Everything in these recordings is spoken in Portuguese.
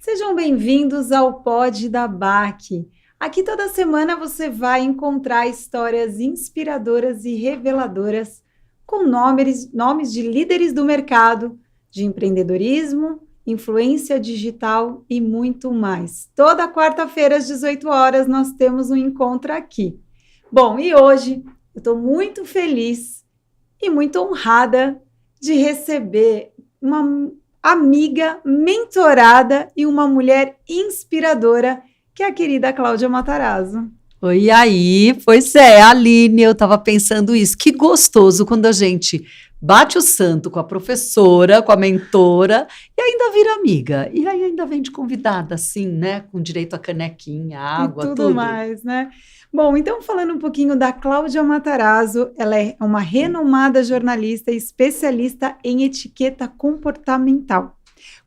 Sejam bem-vindos ao Pod da BAC. Aqui toda semana você vai encontrar histórias inspiradoras e reveladoras com nomes de líderes do mercado, de empreendedorismo, influência digital e muito mais. Toda quarta-feira às 18 horas nós temos um encontro aqui. Bom, e hoje eu estou muito feliz e muito honrada de receber uma amiga, mentorada e uma mulher inspiradora, que é a querida Cláudia Matarazzo. Oi, aí, pois é, Aline, eu estava pensando isso, que gostoso quando a gente bate o santo com a professora, com a mentora, e ainda vira amiga, e aí ainda vem de convidada, assim, né, com direito a canequinha, água, e tudo mais, né? Bom, então falando um pouquinho da Cláudia Matarazzo, ela é uma renomada jornalista e especialista em etiqueta comportamental.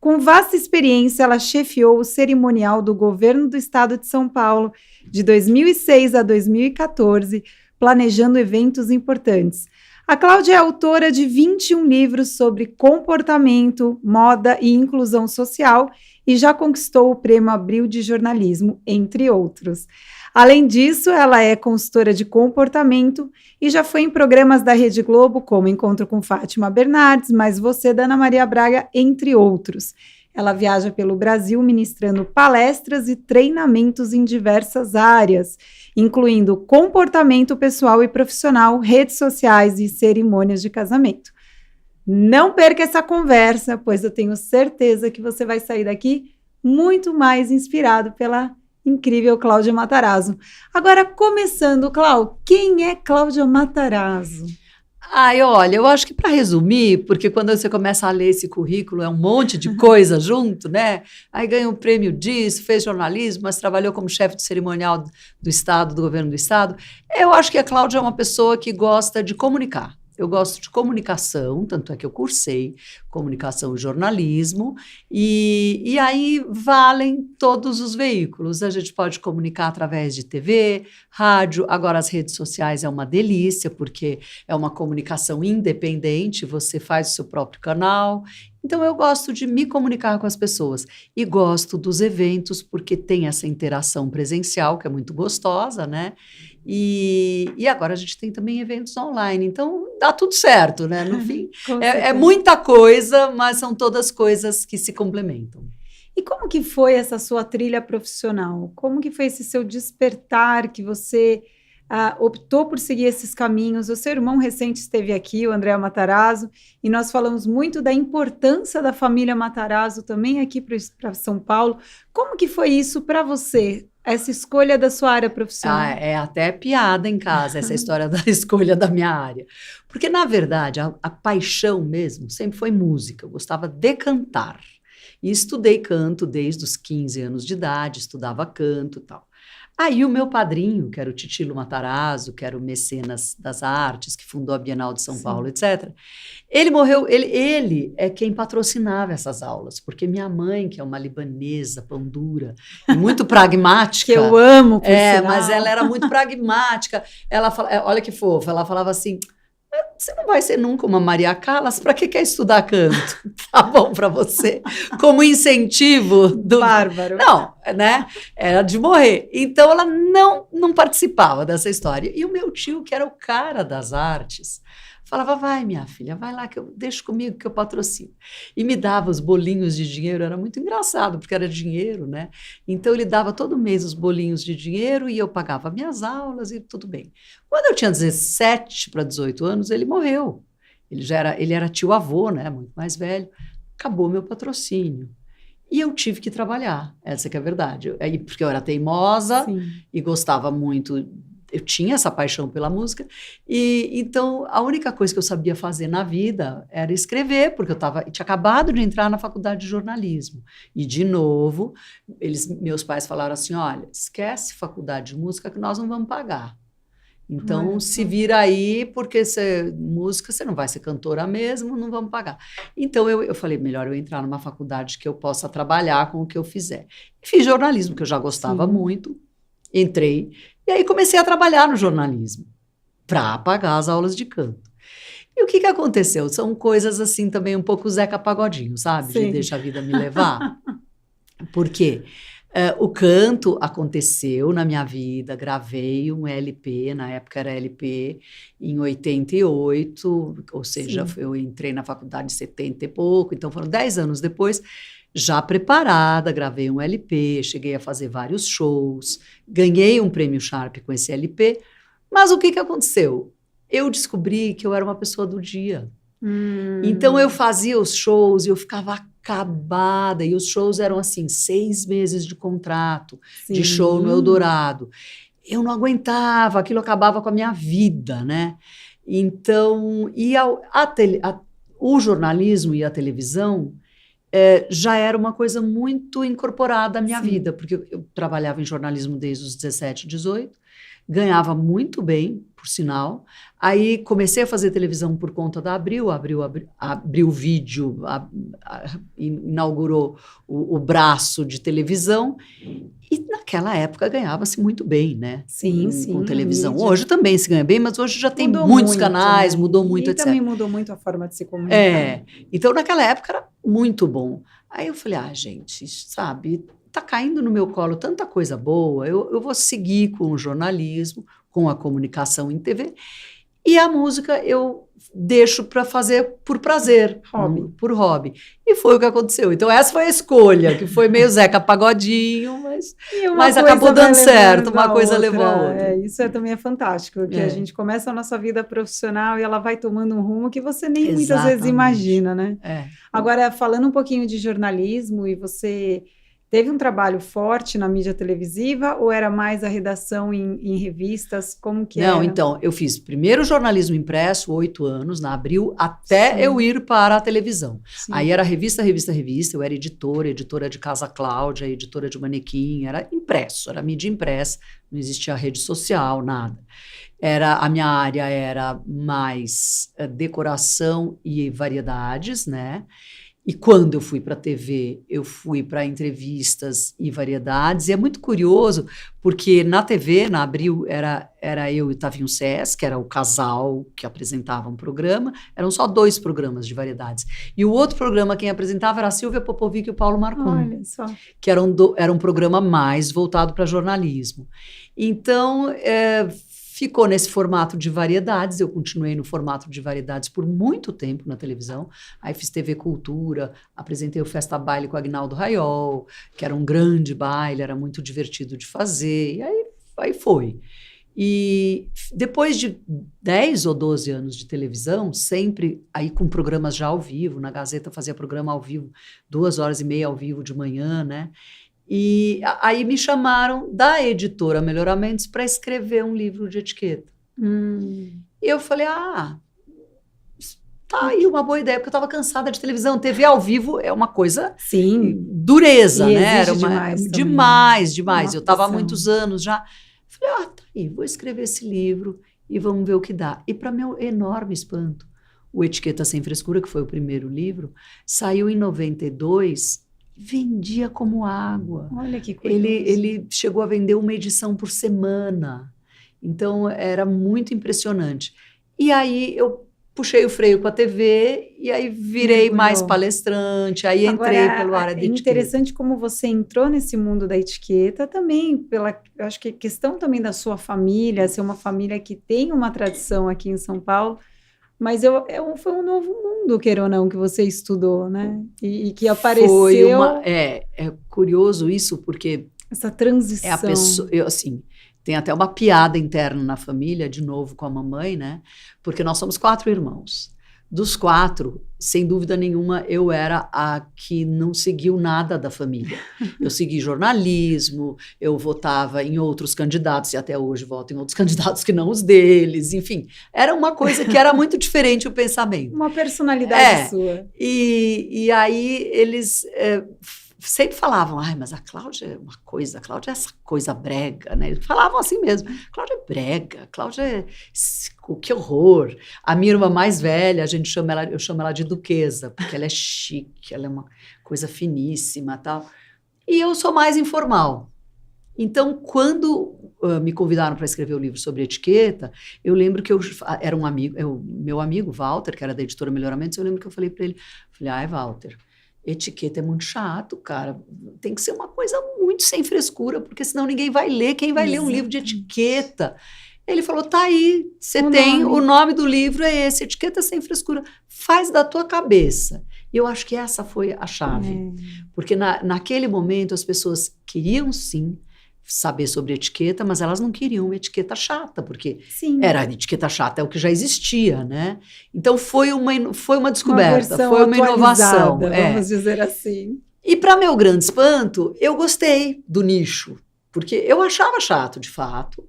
Com vasta experiência, ela chefiou o cerimonial do governo do estado de São Paulo de 2006 a 2014, planejando eventos importantes. A Cláudia é autora de 21 livros sobre comportamento, moda e inclusão social e já conquistou o Prêmio Abril de Jornalismo, entre outros. Além disso, ela é consultora de comportamento e já foi em programas da Rede Globo, como Encontro com Fátima Bernardes, Mas Você, da Ana Maria Braga, entre outros. Ela viaja pelo Brasil ministrando palestras e treinamentos em diversas áreas, incluindo comportamento pessoal e profissional, redes sociais e cerimônias de casamento. Não perca essa conversa, pois eu tenho certeza que você vai sair daqui muito mais inspirado pela incrível Cláudia Matarazzo. Agora, começando, Cláudia, quem é Cláudia Matarazzo? Ai, olha, eu acho que para resumir, porque quando você começa a ler esse currículo, é um monte de coisa junto, né? Aí ganha um prêmio disso, fez jornalismo, mas trabalhou como chefe de cerimonial do Estado, do governo do Estado. Eu acho que a Cláudia é uma pessoa que gosta de comunicar. Eu gosto de comunicação, tanto é que eu cursei comunicação e jornalismo, e aí valem todos os veículos. A gente pode comunicar através de TV, rádio, agora as redes sociais é uma delícia, porque é uma comunicação independente, você faz o seu próprio canal. Então, eu gosto de me comunicar com as pessoas e gosto dos eventos, porque tem essa interação presencial, que é muito gostosa, né? E agora a gente tem também eventos online, então dá tudo certo, né? No fim, é muita coisa, mas são todas coisas que se complementam. E como que foi essa sua trilha profissional? Como que foi esse seu despertar que você optou por seguir esses caminhos? O seu irmão recente esteve aqui, o André Matarazzo, e nós falamos muito da importância da família Matarazzo também aqui para São Paulo. Como que foi isso para você? Essa escolha da sua área profissional? É até piada em casa, essa história da escolha da minha área. Porque, na verdade, a paixão mesmo sempre foi música. Eu gostava de cantar. E estudei canto desde os 15 anos de idade, estudava canto e tal. Aí o meu padrinho, que era o Titilo Matarazzo, que era o mecenas das artes, que fundou a Bienal de São Paulo, etc., ele morreu, ele é quem patrocinava essas aulas, porque minha mãe, que é uma libanesa, pão dura, muito pragmática... que eu amo, por sinal. Mas ela era muito pragmática. Ela olha que fofa, ela falava assim... Você não vai ser nunca uma Maria Callas, para que quer estudar canto? Tá bom para você? Como incentivo do... Bárbaro. Não, né? Era de morrer. Então, ela não participava dessa história. E o meu tio, que era o cara das artes, falava, vai, minha filha, vai lá, que eu deixo comigo que eu patrocino. E me dava os bolinhos de dinheiro, era muito engraçado, porque era dinheiro, né? Então, ele dava todo mês os bolinhos de dinheiro e eu pagava minhas aulas e tudo bem. Quando eu tinha 17 para 18 anos, ele morreu. Ele era tio-avô, né? Muito mais velho. Acabou meu patrocínio. E eu tive que trabalhar, essa que é a verdade. Porque eu era teimosa. Sim. E gostava muito... Eu tinha essa paixão pela música, e então a única coisa que eu sabia fazer na vida era escrever, porque eu tinha acabado de entrar na faculdade de jornalismo. E, de novo, meus pais falaram assim, olha, esquece faculdade de música que nós não vamos pagar. Então, se vira aí, porque música você não vai ser cantora mesmo, não vamos pagar. Então, eu falei, melhor eu entrar numa faculdade que eu possa trabalhar com o que eu fizer. E fiz jornalismo, que eu já gostava muito, entrei, e aí comecei a trabalhar no jornalismo, para pagar as aulas de canto. E o que aconteceu? São coisas assim também um pouco Zeca Pagodinho, sabe? Sim. De deixa a vida me levar. Por quê? O canto aconteceu na minha vida, gravei um LP, na época era LP, em 88, ou seja, eu entrei na faculdade em 70 e pouco, então foram 10 anos depois, já preparada, gravei um LP, cheguei a fazer vários shows, ganhei um prêmio Sharp com esse LP, mas o que aconteceu? Eu descobri que eu era uma pessoa do dia. Então eu fazia os shows e eu ficava acabada, e os shows eram assim, 6 meses de contrato, de show no Eldorado. Eu não aguentava, aquilo acabava com a minha vida, né? Então, o jornalismo e a televisão já era uma coisa muito incorporada à minha vida, porque eu trabalhava em jornalismo desde os 17, 18, ganhava muito bem, por sinal. Aí comecei a fazer televisão por conta da Abril Vídeo, inaugurou o braço de televisão, e naquela época ganhava-se muito bem, né? Sim. Com televisão. Hoje também se ganha bem, mas hoje já tem Mudou muitos muito, canais, né? mudou muito, e etc. também mudou muito a forma de se comunicar. Então naquela época era muito bom. Aí eu falei, gente, sabe, tá caindo no meu colo tanta coisa boa, eu vou seguir com o jornalismo, com a comunicação em TV, e a música eu deixo para fazer por prazer, por hobby. E foi o que aconteceu. Então essa foi a escolha, que foi meio Zeca Pagodinho, mas acabou dando certo, uma coisa levou a outra. Isso também é fantástico, porque a gente começa a nossa vida profissional e ela vai tomando um rumo que você nem muitas vezes imagina, né? Agora, falando um pouquinho de jornalismo, e você teve um trabalho forte na mídia televisiva ou era mais a redação em revistas? Como que era? Não, então, eu fiz primeiro jornalismo impresso, 8 anos, na Abril, até eu ir para a televisão. Aí era revista, eu era editora de Casa Cláudia, editora de Manequim, era impresso, era mídia impressa, não existia rede social, nada. A minha área era mais decoração e variedades, né? E quando eu fui para a TV, eu fui para entrevistas e variedades. E é muito curioso, porque na TV, na Abril, era eu e o Tavinho Cés, que era o casal que apresentava um programa. Eram só 2 programas de variedades. E o outro programa, quem apresentava era a Silvia Popovic e o Paulo Marcon. Olha só. Que era um programa mais voltado para jornalismo. Então, ficou nesse formato de variedades, eu continuei no formato de variedades por muito tempo na televisão, aí fiz TV Cultura, apresentei o Festa Baile com o Agnaldo Raiol, que era um grande baile, era muito divertido de fazer, e aí foi. E depois de 10 ou 12 anos de televisão, sempre aí com programas já ao vivo, na Gazeta fazia programa ao vivo, 2h30 ao vivo de manhã, né? E aí me chamaram da editora Melhoramentos para escrever um livro de etiqueta. E eu falei, tá aí uma boa ideia, porque eu estava cansada de televisão. TV ao vivo é uma coisa... Sim. Dureza, né? Era demais. Eu estava há muitos anos já. Falei, tá aí, vou escrever esse livro e vamos ver o que dá. E para meu enorme espanto, o Etiqueta Sem Frescura, que foi o primeiro livro, saiu em 92... vendia como água. Olha que curioso. Ele chegou a vender uma edição por semana. Então, era muito impressionante. E aí, eu puxei o freio com a TV e aí virei mais palestrante. Aí entrei pelo área de etiqueta. É interessante como você entrou nesse mundo da etiqueta também, eu acho que questão também da sua família, ser uma família que tem uma tradição aqui em São Paulo. Mas foi um novo mundo, queira ou não, que você estudou, né? E que apareceu... É curioso isso, porque... Essa transição. É a pessoa... tem até uma piada interna na família, de novo com a mamãe, né? Porque nós somos 4 irmãos. Dos 4, sem dúvida nenhuma, eu era a que não seguiu nada da família. Eu segui jornalismo, eu votava em outros candidatos, e até hoje voto em outros candidatos que não os deles, enfim. Era uma coisa que era muito diferente o pensamento. Uma personalidade sua. E aí eles... sempre falavam, mas a Cláudia é uma coisa, a Cláudia é essa coisa brega, né? Eles falavam assim mesmo, Cláudia é brega, Cláudia é... que horror. A minha irmã mais velha, eu chamo ela de duquesa, porque ela é chique, ela é uma coisa finíssima e tal. E eu sou mais informal. Então, quando me convidaram para escrever o livro sobre etiqueta, eu lembro que era meu amigo, Walter, que era da editora Melhoramentos, eu lembro que eu falei para ele, Walter, etiqueta é muito chato, cara. Tem que ser uma coisa muito sem frescura, porque senão ninguém vai ler. Quem vai ler um livro de etiqueta? Ele falou, tá aí, você tem, o nome do livro é esse, Etiqueta Sem Frescura. Faz da tua cabeça. E eu acho que essa foi a chave. Porque naquele momento as pessoas queriam, sim, saber sobre etiqueta, mas elas não queriam uma etiqueta chata, porque era etiqueta chata, é o que já existia, né? Então foi uma descoberta, foi uma inovação. Vamos dizer assim. E para meu grande espanto, eu gostei do nicho, porque eu achava chato, de fato,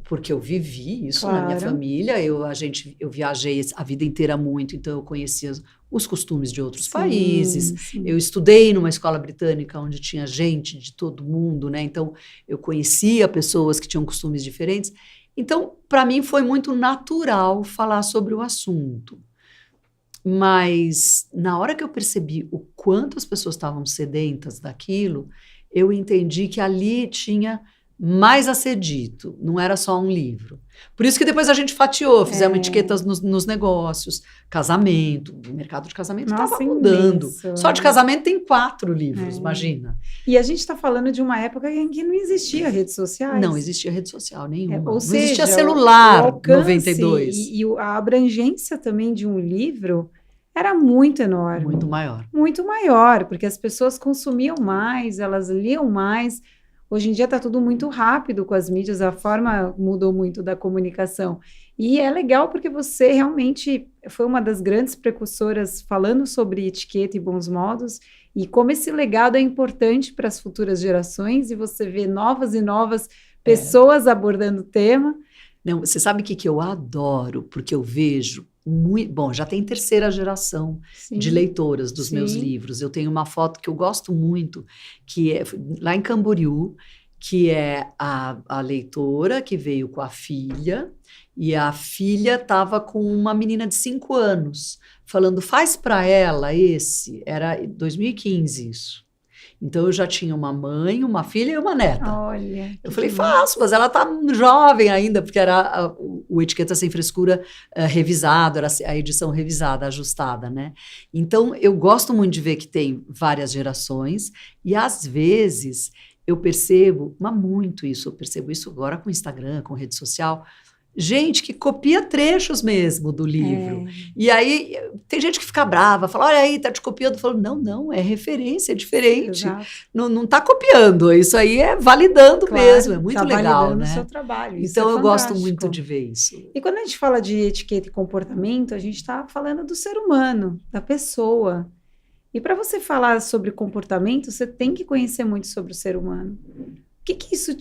porque eu vivi isso na minha família, eu viajei a vida inteira muito, então eu conhecia os costumes de outros países. Eu estudei numa escola britânica onde tinha gente de todo mundo, né? Então eu conhecia pessoas que tinham costumes diferentes. Então, para mim foi muito natural falar sobre o assunto. Mas na hora que eu percebi o quanto as pessoas estavam sedentas daquilo, eu entendi que ali tinha mais a ser dito, não era só um livro. Por isso que depois a gente fatiou, fizemos etiquetas nos negócios, casamento, o mercado de casamento estava mudando. Só de casamento tem 4 livros, imagina. E a gente está falando de uma época em que não existia redes sociais. Não existia rede social nenhuma. Ou não seja, existia celular, o alcance 92. E a abrangência também de um livro era muito enorme. Muito maior. Muito maior, porque as pessoas consumiam mais, elas liam mais. Hoje em dia está tudo muito rápido com as mídias, a forma mudou muito da comunicação. E é legal porque você realmente foi uma das grandes precursoras falando sobre etiqueta e bons modos, e como esse legado é importante para as futuras gerações, e você vê novas e novas pessoas abordando o tema. Não, você sabe o que eu adoro? Porque eu vejo muito... Bom, já tem 3ª geração de leitoras dos meus livros. Eu tenho uma foto que eu gosto muito, que é lá em Camboriú, que é a leitora que veio com a filha, e a filha estava com uma menina de 5 anos, falando, faz para ela esse. Era 2015 isso. Então, eu já tinha uma mãe, uma filha e uma neta. Olha. Eu falei, faço, mas ela tá jovem ainda, porque era o Etiqueta Sem Frescura revisado, era a edição revisada, ajustada, né? Então, eu gosto muito de ver que tem várias gerações, e às vezes eu percebo, mas muito isso, eu percebo isso agora com Instagram, com rede social, gente que copia trechos mesmo do livro. E aí, tem gente que fica brava, fala, olha aí, tá te copiando. Eu falo, não, é referência, é diferente. Não tá copiando, isso aí é validando mesmo, é muito legal, né? O seu trabalho. Então, eu gosto muito de ver isso. E quando a gente fala de etiqueta e comportamento, a gente está falando do ser humano, da pessoa. E para você falar sobre comportamento, você tem que conhecer muito sobre o ser humano. O que isso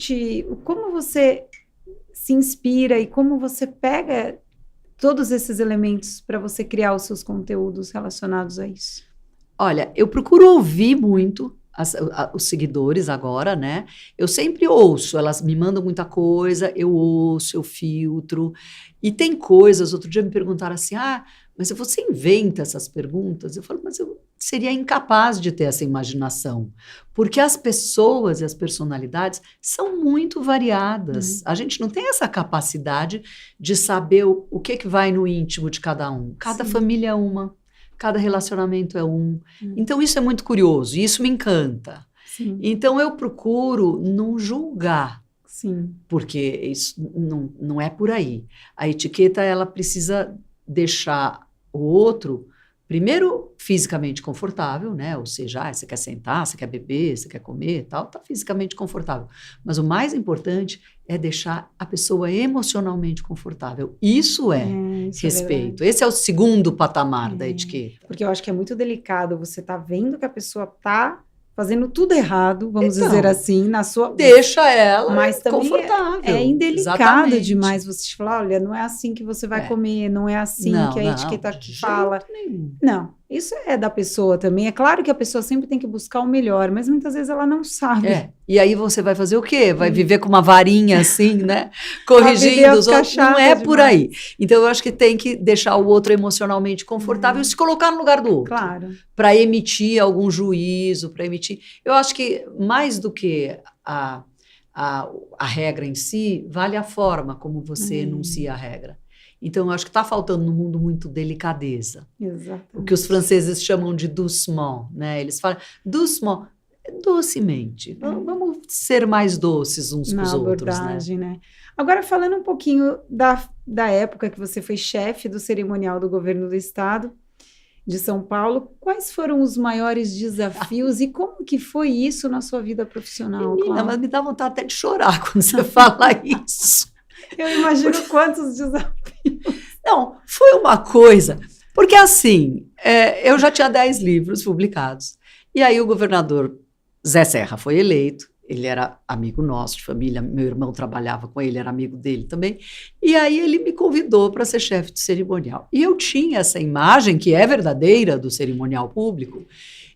como você se inspira e como você pega todos esses elementos para você criar os seus conteúdos relacionados a isso? Olha, eu procuro ouvir muito os seguidores agora, né? Eu sempre ouço, elas me mandam muita coisa, eu ouço, eu filtro. E tem coisas, outro dia me perguntaram assim, mas você inventa essas perguntas? Eu falo, mas eu seria incapaz de ter essa imaginação, porque as pessoas e as personalidades são muito variadas. A gente não tem essa capacidade de saber o que vai no íntimo de cada um. Cada família é uma, cada relacionamento é um. Então, isso é muito curioso e isso me encanta. Então, eu procuro não julgar, porque isso não é por aí. A etiqueta, ela precisa deixar o outro, primeiro, fisicamente confortável, né? Ou seja, você quer sentar, você quer beber, você quer comer, tal, tá fisicamente confortável. Mas o mais importante é deixar a pessoa emocionalmente confortável. Isso é respeito. Esse é o segundo patamar da etiqueta. Porque eu acho que é muito delicado você tá vendo que a pessoa tá fazendo tudo errado, vamos dizer assim, na sua... Deixa ela mas também confortável. É indelicado demais você te falar, olha, não é assim que você vai comer, não é assim que a etiqueta fala. Não, isso é da pessoa também. É claro que a pessoa sempre tem que buscar o melhor, mas muitas vezes ela não sabe. E aí você vai fazer o quê? Vai viver com uma varinha assim, né? Corrigindo os outros. Não é por aí. Então, eu acho que tem que deixar o outro emocionalmente confortável e se colocar no lugar do outro. Claro. Para emitir algum juízo, para emitir... Eu acho que mais do que a regra em si, vale a forma como você enuncia a regra. Então, eu acho que está faltando no mundo muito delicadeza. Exatamente. O que os franceses chamam de doucement, né? Eles falam doucement, docemente. Vamos ser mais doces uns com os outros, né? Abordagem, né? Agora, falando um pouquinho da época que você foi chefe do cerimonial do governo do estado de São Paulo, quais foram os maiores desafios e como que foi isso na sua vida profissional, Menina, Cláudia? mas me dá vontade até de chorar quando você fala isso. Eu imagino quantos desafios. Não, foi uma coisa... Porque assim, eu já tinha 10 livros publicados. E aí o governador Zé Serra foi eleito. Ele era amigo nosso de família, meu irmão trabalhava com ele, era amigo dele também. E aí ele me convidou para ser chefe de cerimonial. E eu tinha essa imagem, que é verdadeira, do cerimonial público,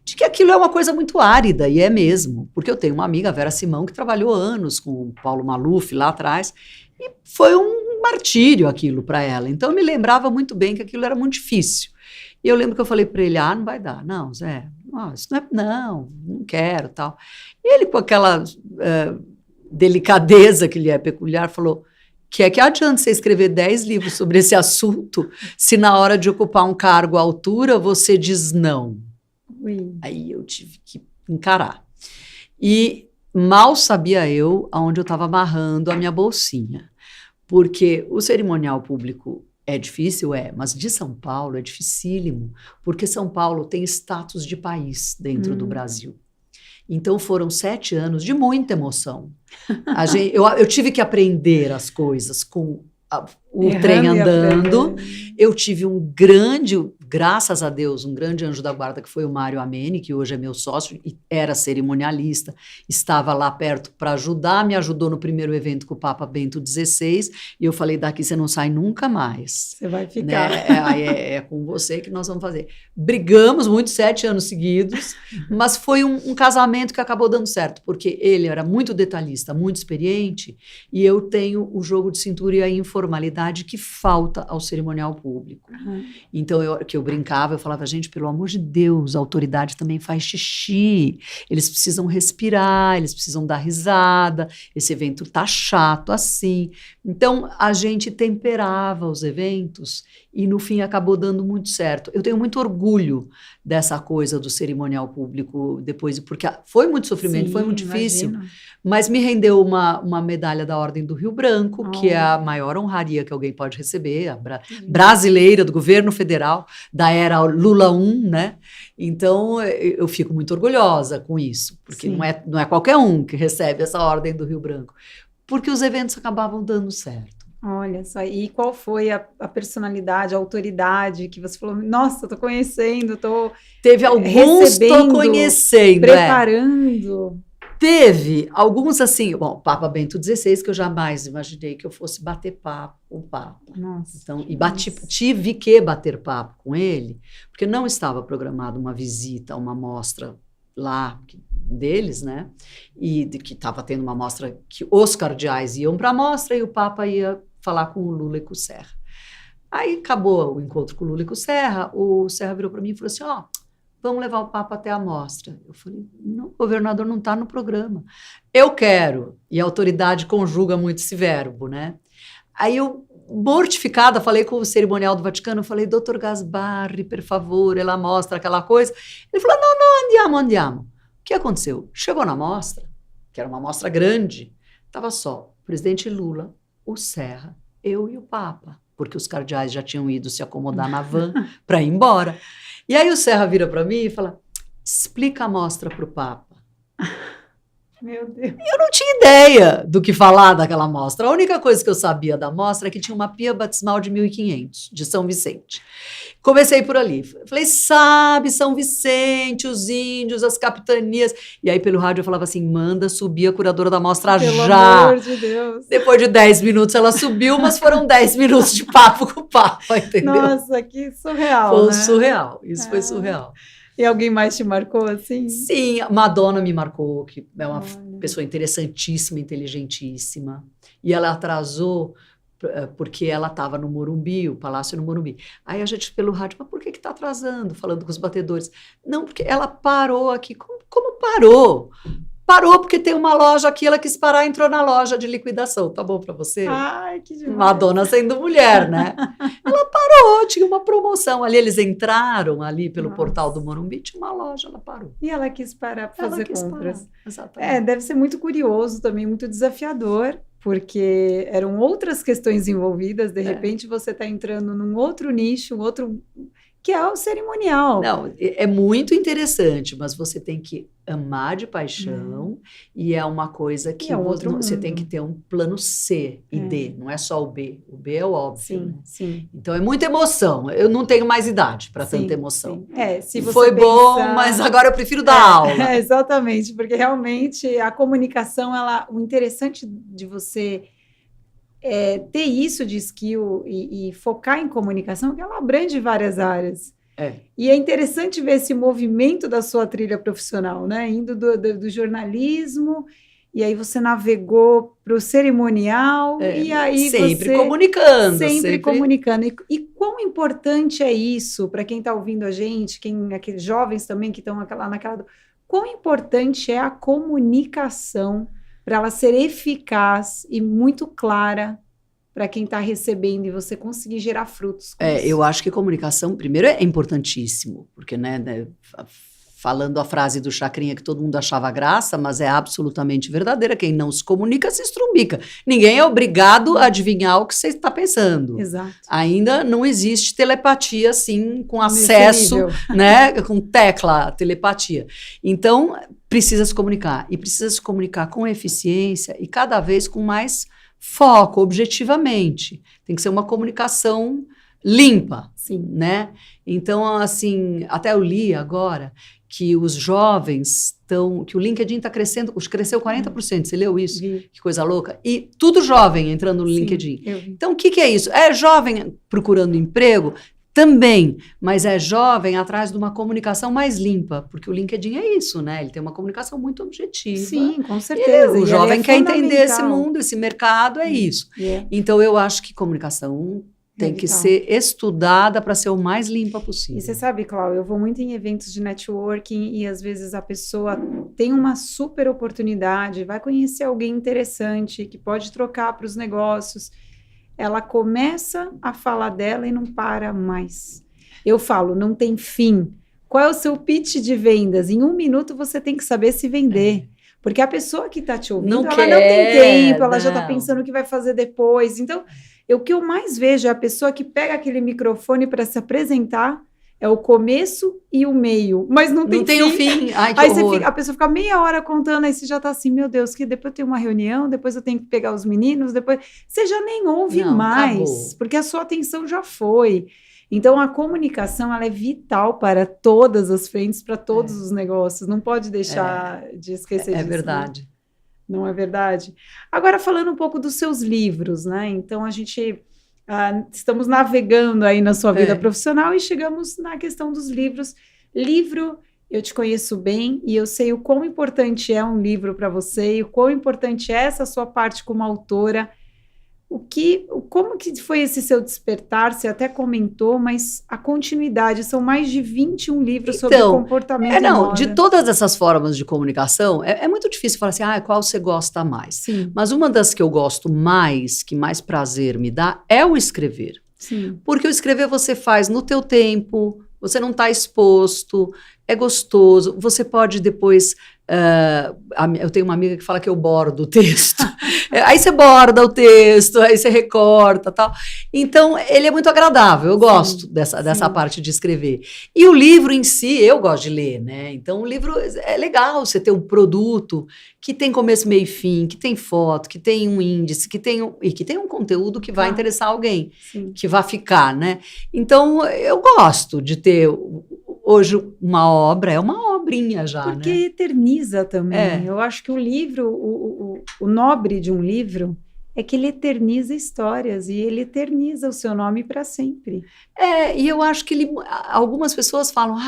de que aquilo é uma coisa muito árida, e é mesmo. Porque eu tenho uma amiga, a Vera Simão, que trabalhou anos com o Paulo Maluf lá atrás, e foi um martírio aquilo para ela. Então eu me lembrava muito bem que aquilo era muito difícil. E eu lembro que eu falei para ele, não vai dar. Não, Zé, isso não quero, tal. E ele, com aquela delicadeza que lhe é peculiar, falou, que adianta você escrever 10 livros sobre esse assunto se na hora de ocupar um cargo à altura você diz não? Ui. Aí eu tive que encarar. E mal sabia eu aonde eu estava amarrando a minha bolsinha. Porque o cerimonial público é difícil, mas de São Paulo é dificílimo, porque São Paulo tem status de país dentro do Brasil. Então foram 7 anos de muita emoção. Eu tive que aprender as coisas com o trem andando. Eu tive graças a Deus, um grande anjo da guarda, que foi o Mário Ameni, que hoje é meu sócio e era cerimonialista, estava lá perto para ajudar, me ajudou no primeiro evento com o Papa Bento XVI, e eu falei, daqui você não sai nunca mais. Você vai ficar. Né? É com você que nós vamos fazer. Brigamos muito, 7 anos seguidos, mas foi um casamento que acabou dando certo, porque ele era muito detalhista, muito experiente, e eu tenho o jogo de cintura e a informalidade que falta ao cerimonial público. Então, eu brincava, eu falava, gente, pelo amor de Deus, a autoridade também faz xixi, eles precisam respirar, eles precisam dar risada, esse evento tá chato assim. Então, a gente temperava os eventos e, no fim, acabou dando muito certo. Eu tenho muito orgulho dessa coisa do cerimonial público depois, porque foi muito sofrimento, foi muito difícil, mas me rendeu uma medalha da Ordem do Rio Branco, que é a maior honraria que alguém pode receber, a brasileira do governo federal, da era Lula 1, né? Então, eu fico muito orgulhosa com isso, porque não é qualquer um que recebe essa Ordem do Rio Branco, porque os eventos acabavam dando certo. Olha só, e qual foi a personalidade, a autoridade que você falou, nossa, tô conhecendo, Teve alguns, tô conhecendo. Preparando. Teve alguns assim, bom, Papa Bento XVI, que eu jamais imaginei que eu fosse bater papo com o Papa. Nossa. Então, tive que bater papo com ele, porque não estava programada uma visita, uma mostra lá deles, né? E que estava tendo uma mostra que os cardeais iam para a mostra e o Papa ia falar com o Lula e com o Serra. Aí acabou o encontro com o Lula e com o Serra virou para mim e falou assim, vamos levar o Papa até a mostra. Eu falei, não, o governador não está no programa. Eu quero. E a autoridade conjuga muito esse verbo, né? Aí eu, mortificada, falei com o cerimonial do Vaticano, eu falei, doutor Gasbarri, por favor, ela mostra aquela coisa. Ele falou, não, andiamo. O que aconteceu? Chegou na mostra, que era uma mostra grande, estava só o presidente Lula, o Serra, eu e o Papa, porque os cardeais já tinham ido se acomodar na van para ir embora. E aí o Serra vira para mim e fala, explica a mostra para o Papa. Meu Deus. Eu não tinha ideia do que falar daquela mostra. A única coisa que eu sabia da mostra é que tinha uma pia batismal de 1500, de São Vicente. Comecei por ali. Falei, sabe, São Vicente, os índios, as capitanias. E aí pelo rádio eu falava assim, manda subir a curadora da mostra Pelo já. amor de Deus. Depois de 10 minutos ela subiu, mas foram 10 minutos de papo com o Papa, entendeu? Nossa, que surreal, Foi né? surreal, isso foi surreal. E alguém mais te marcou assim? Sim, Madonna me marcou, que é uma pessoa interessantíssima, inteligentíssima. E ela atrasou porque ela estava no Morumbi, o Palácio no Morumbi. Aí a gente, pelo rádio, mas por que está atrasando? Falando com os batedores. Não, porque ela parou aqui. Como parou? Parou porque tem uma loja aqui, ela quis parar, entrou na loja de liquidação. Tá bom para você? Ai, que demais. Madonna sendo mulher, né? Ela parou, tinha uma promoção ali, eles entraram ali pelo portal do Morumbi, tinha uma loja, ela parou. E ela quis parar para fazer compras. Parar. Exatamente. Deve ser muito curioso também, muito desafiador, porque eram outras questões envolvidas, de repente você está entrando num outro nicho, que é o cerimonial. Não, é muito interessante, mas você tem que amar de paixão e é uma coisa que você tem que ter um plano C e D, não é só o B. O B é o óbvio. Sim, né? sim. Então é muita emoção. Eu não tenho mais idade para tanta emoção. Sim. Se você foi bom, mas agora eu prefiro dar aula. Exatamente, porque realmente a comunicação, o interessante de você ter isso de skill e focar em comunicação, é que ela abrange várias áreas. E é interessante ver esse movimento da sua trilha profissional, né? Indo do jornalismo, e aí você navegou para o cerimonial, e aí sempre comunicando. Sempre comunicando. E quão importante é isso para quem está ouvindo a gente, aqueles jovens também que estão lá naquela... Quão importante é a comunicação para ela ser eficaz e muito clara para quem está recebendo e você conseguir gerar frutos. Eu acho que comunicação, primeiro, é importantíssimo, porque, né, falando a frase do Chacrinha que todo mundo achava graça, mas é absolutamente verdadeira, quem não se comunica se estrumbica. Ninguém é obrigado a adivinhar o que você está pensando. Exato. Ainda não existe telepatia, assim, com acesso, né, com tecla, telepatia. Então, precisa se comunicar, e precisa se comunicar com eficiência e cada vez com mais foco, objetivamente. Tem que ser uma comunicação limpa, né? Então, assim, até eu li agora que os jovens que o LinkedIn está crescendo, cresceu 40%, você leu isso? Vi. Que coisa louca. E tudo jovem entrando no LinkedIn. Então, o que é isso? É jovem procurando emprego? Também, mas é jovem atrás de uma comunicação mais limpa, porque o LinkedIn é isso, né? Ele tem uma comunicação muito objetiva. Sim, com certeza. O jovem quer entender esse mundo, esse mercado, é isso. Então, eu acho que comunicação tem que ser estudada para ser o mais limpa possível. E você sabe, Cláudia, eu vou muito em eventos de networking e às vezes a pessoa tem uma super oportunidade, vai conhecer alguém interessante que pode trocar para os negócios. Ela começa a falar dela e não para mais. Eu falo, não tem fim. Qual é o seu pitch de vendas? Em 1 minuto você tem que saber se vender. Porque a pessoa que está te ouvindo, ela não tem tempo, ela já está pensando o que vai fazer depois. Então, o que eu mais vejo é a pessoa que pega aquele microfone para se apresentar, é o começo e o meio, mas não tem o fim. Ai, que aí horror. a pessoa fica meia hora contando, aí você já tá assim, meu Deus, que depois eu tenho uma reunião, depois eu tenho que pegar os meninos, depois você já nem ouve mais, acabou. Porque a sua atenção já foi. Então, a comunicação, ela é vital para todas as frentes, para todos os negócios, não pode deixar de esquecer disso. É verdade. Né? Não é verdade? Agora, falando um pouco dos seus livros, né? Então, a gente... estamos navegando aí na sua vida profissional e chegamos na questão dos livros. Livro, eu te conheço bem e eu sei o quão importante é um livro para você e o quão importante é essa sua parte como autora. Como que foi esse seu despertar? Você até comentou, mas a continuidade, são mais de 21 livros sobre comportamento e moda. De todas essas formas de comunicação, é muito difícil falar assim, qual você gosta mais? Sim. Mas uma das que eu gosto mais, que mais prazer me dá, é o escrever. Sim. Porque o escrever você faz no teu tempo, você não está exposto, é gostoso, você pode depois... eu tenho uma amiga que fala que eu bordo o texto. Aí você borda o texto, aí você recorta tal. Então, ele é muito agradável. Eu gosto dessa parte de escrever. E o livro em si, eu gosto de ler, né? Então, o livro é legal você ter um produto que tem começo, meio e fim, que tem foto, que tem um índice, que tem um conteúdo que vai interessar alguém, que vai ficar, né? Então, eu gosto de ter... Hoje, uma obra é uma obrinha já, porque né? Eterniza também. Eu acho que o livro, o nobre de um livro é que ele eterniza histórias e ele eterniza o seu nome para sempre. E eu acho que algumas pessoas falam,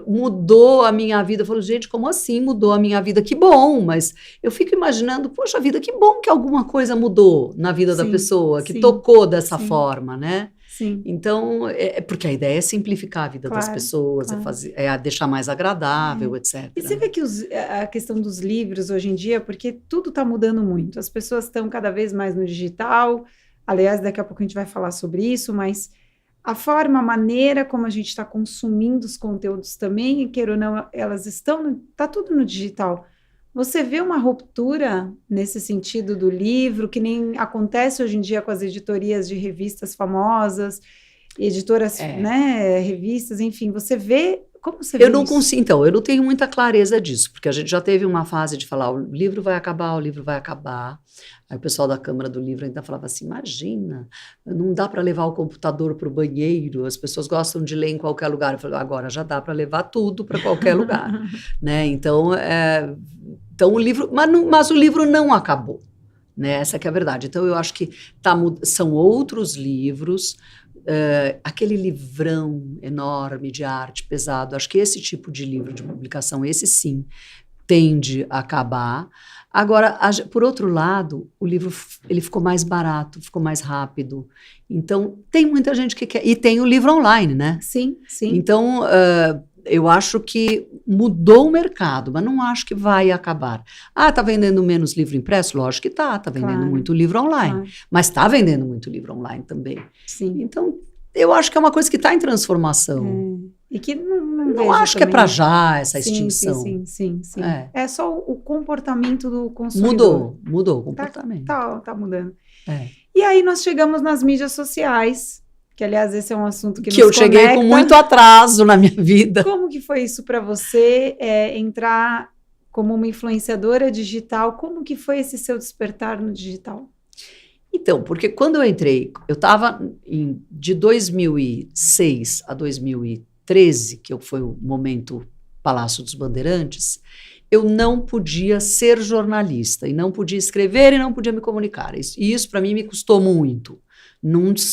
mudou a minha vida. Eu falo, gente, como assim mudou a minha vida? Que bom, mas eu fico imaginando, poxa vida, que bom que alguma coisa mudou na vida da pessoa, que tocou dessa forma, né? Sim. Então, porque a ideia é simplificar a vida das pessoas, é deixar mais agradável, etc. E você vê que a questão dos livros hoje em dia, porque tudo está mudando muito, as pessoas estão cada vez mais no digital, aliás, daqui a pouco a gente vai falar sobre isso, mas a forma, a maneira como a gente está consumindo os conteúdos também, queira ou não, elas está tudo no digital. Você vê uma ruptura nesse sentido do livro, que nem acontece hoje em dia com as editorias de revistas famosas, editoras, né, revistas, enfim, você vê, como você vê isso? Então, eu não tenho muita clareza disso, porque a gente já teve uma fase de falar, o livro vai acabar, aí o pessoal da Câmara do Livro ainda falava assim, imagina, não dá para levar o computador para o banheiro, as pessoas gostam de ler em qualquer lugar. Eu falei, agora já dá para levar tudo para qualquer lugar, né, então o livro, mas o livro não acabou, né, essa que é a verdade. Então eu acho que são outros livros, aquele livrão enorme de arte pesado, acho que esse tipo de livro de publicação, esse sim, tende a acabar. Agora, por outro lado, o livro ele ficou mais barato, ficou mais rápido. Então, tem muita gente que quer. E tem o livro online, né? Sim, sim. Então, eu acho que mudou o mercado, mas não acho que vai acabar. Tá vendendo menos livro impresso? Lógico que tá vendendo muito livro online. Mas tá vendendo muito livro online também. Sim. Então, eu acho que é uma coisa que está em transformação. E que não acho também, que é para já essa extinção. Sim. É só o comportamento do consumidor. Mudou o comportamento. Tá mudando. E aí nós chegamos nas mídias sociais, que aliás esse é um assunto que nos eu cheguei com muito atraso na minha vida. Como que foi isso para você, entrar como uma influenciadora digital? Como que foi esse seu despertar no digital? Então, porque quando eu entrei, eu estava de 2006 a 2013, que foi o momento Palácio dos Bandeirantes, eu não podia ser jornalista, e não podia escrever, e não podia me comunicar. E isso para mim me custou muito.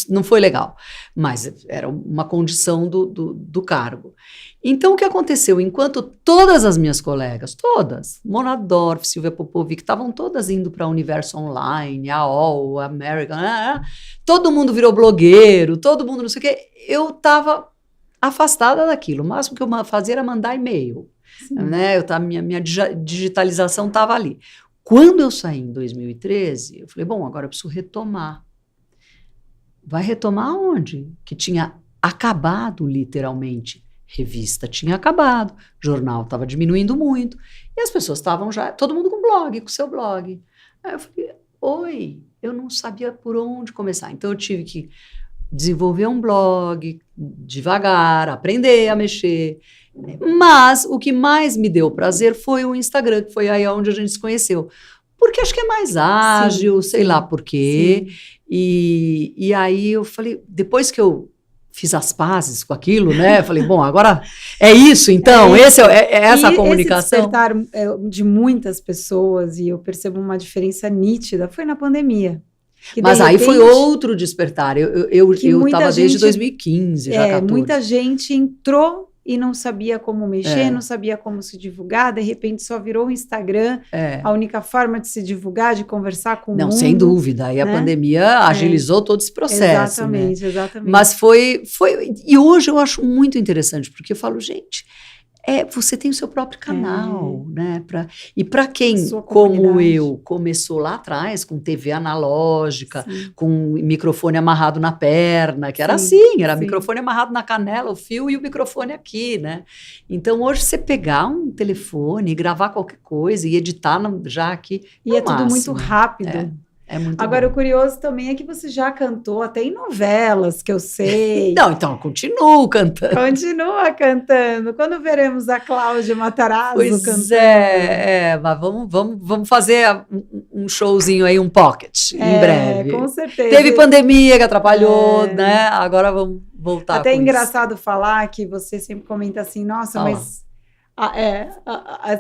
Não foi legal, mas era uma condição do cargo. Então, o que aconteceu? Enquanto todas as minhas colegas, Mona Dorf, Silvia Popovic, estavam todas indo para o universo online, a UOL, a American, todo mundo virou blogueiro, todo mundo não sei o quê, eu estava afastada daquilo. O máximo que eu fazia era mandar e-mail. Né? Minha digitalização estava ali. Quando eu saí em 2013, eu falei, bom, agora eu preciso retomar. Vai retomar onde? Que tinha acabado, literalmente. Revista tinha acabado, jornal estava diminuindo muito, e as pessoas estavam já, todo mundo com blog, com seu blog. Aí eu falei, eu não sabia por onde começar. Então eu tive que desenvolver um blog, devagar, aprender a mexer. Mas o que mais me deu prazer foi o Instagram, que foi aí onde a gente se conheceu. Porque acho que é mais ágil, sei lá por quê. E aí eu falei, depois que eu fiz as pazes com aquilo, né? Falei, bom, agora é isso, então, essa a comunicação. Esse despertar de muitas pessoas, e eu percebo uma diferença nítida, foi na pandemia. Mas aí foi outro despertar. Eu estava desde 2015, já 14. Muita gente entrou e não sabia como mexer, não sabia como se divulgar, de repente só virou o Instagram, a única forma de se divulgar, de conversar com o mundo. Não, sem dúvida, aí a pandemia agilizou todo esse processo. Exatamente. Mas foi... E hoje eu acho muito interessante, porque eu falo, gente, você tem o seu próprio canal, né? E para quem, como eu, começou lá atrás, com TV analógica, com microfone amarrado na perna, que era microfone amarrado na canela, o fio e o microfone aqui, né? Então, hoje, você pegar um telefone, gravar qualquer coisa e editar já aqui, e é tudo muito rápido. É muito Agora, bom. O curioso também é que você já cantou até em novelas, que eu sei. Não, então, continuo cantando. Continua cantando. Quando veremos a Cláudia Matarazzo cantando? Mas vamos fazer um showzinho aí, um pocket, em breve. Com certeza. Teve pandemia que atrapalhou, né? Agora vamos voltar até com engraçado isso. Falar que você sempre comenta assim, nossa, mas...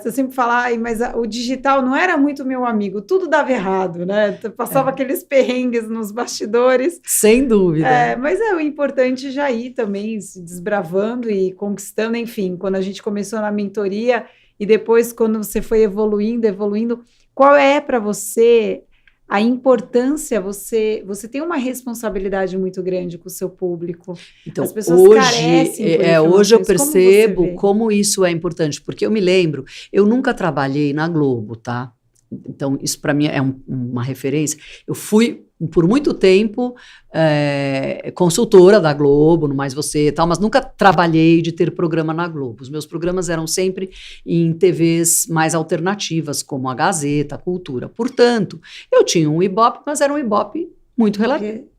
eu sempre falo, mas o digital não era muito meu amigo, tudo dava errado, né? Passava aqueles perrengues nos bastidores. Sem dúvida. Mas o importante já ir também se desbravando e conquistando, enfim, quando a gente começou na mentoria e depois quando você foi evoluindo, qual é para você a importância, você tem uma responsabilidade muito grande com o seu público. Então, as pessoas carecem por hoje eu informações. percebo como isso é importante, porque eu me lembro, eu nunca trabalhei na Globo, tá? Então, isso para mim é uma referência. Eu fui, por muito tempo, consultora da Globo, no Mais Você e tal, mas nunca trabalhei de ter programa na Globo. Os meus programas eram sempre em TVs mais alternativas, como a Gazeta, a Cultura. Portanto, eu tinha um Ibope, mas era um Ibope muito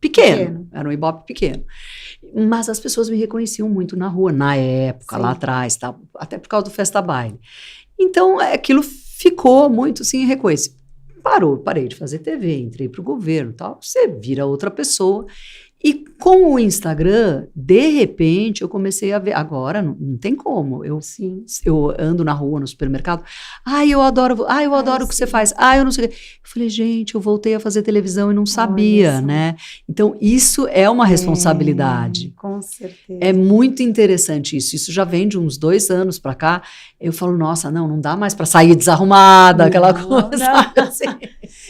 pequeno. Era um Ibope pequeno. Mas as pessoas me reconheciam muito na rua, na época, lá atrás, tá? Até por causa do Festa Baile. Então, aquilo ficou muito, assim, reconhecido. Parei de fazer TV, entrei para o governo e tal, você vira outra pessoa. E com o Instagram, de repente, eu comecei a ver, agora não tem como, eu ando na rua, no supermercado, eu adoro o que você faz, eu não sei o que. Eu falei, gente, eu voltei a fazer televisão e não sabia, né? Então, isso é uma responsabilidade. Com certeza. É muito interessante isso já vem de uns 2 anos para cá, eu falo, nossa, não dá mais para sair desarrumada, aquela coisa. Assim.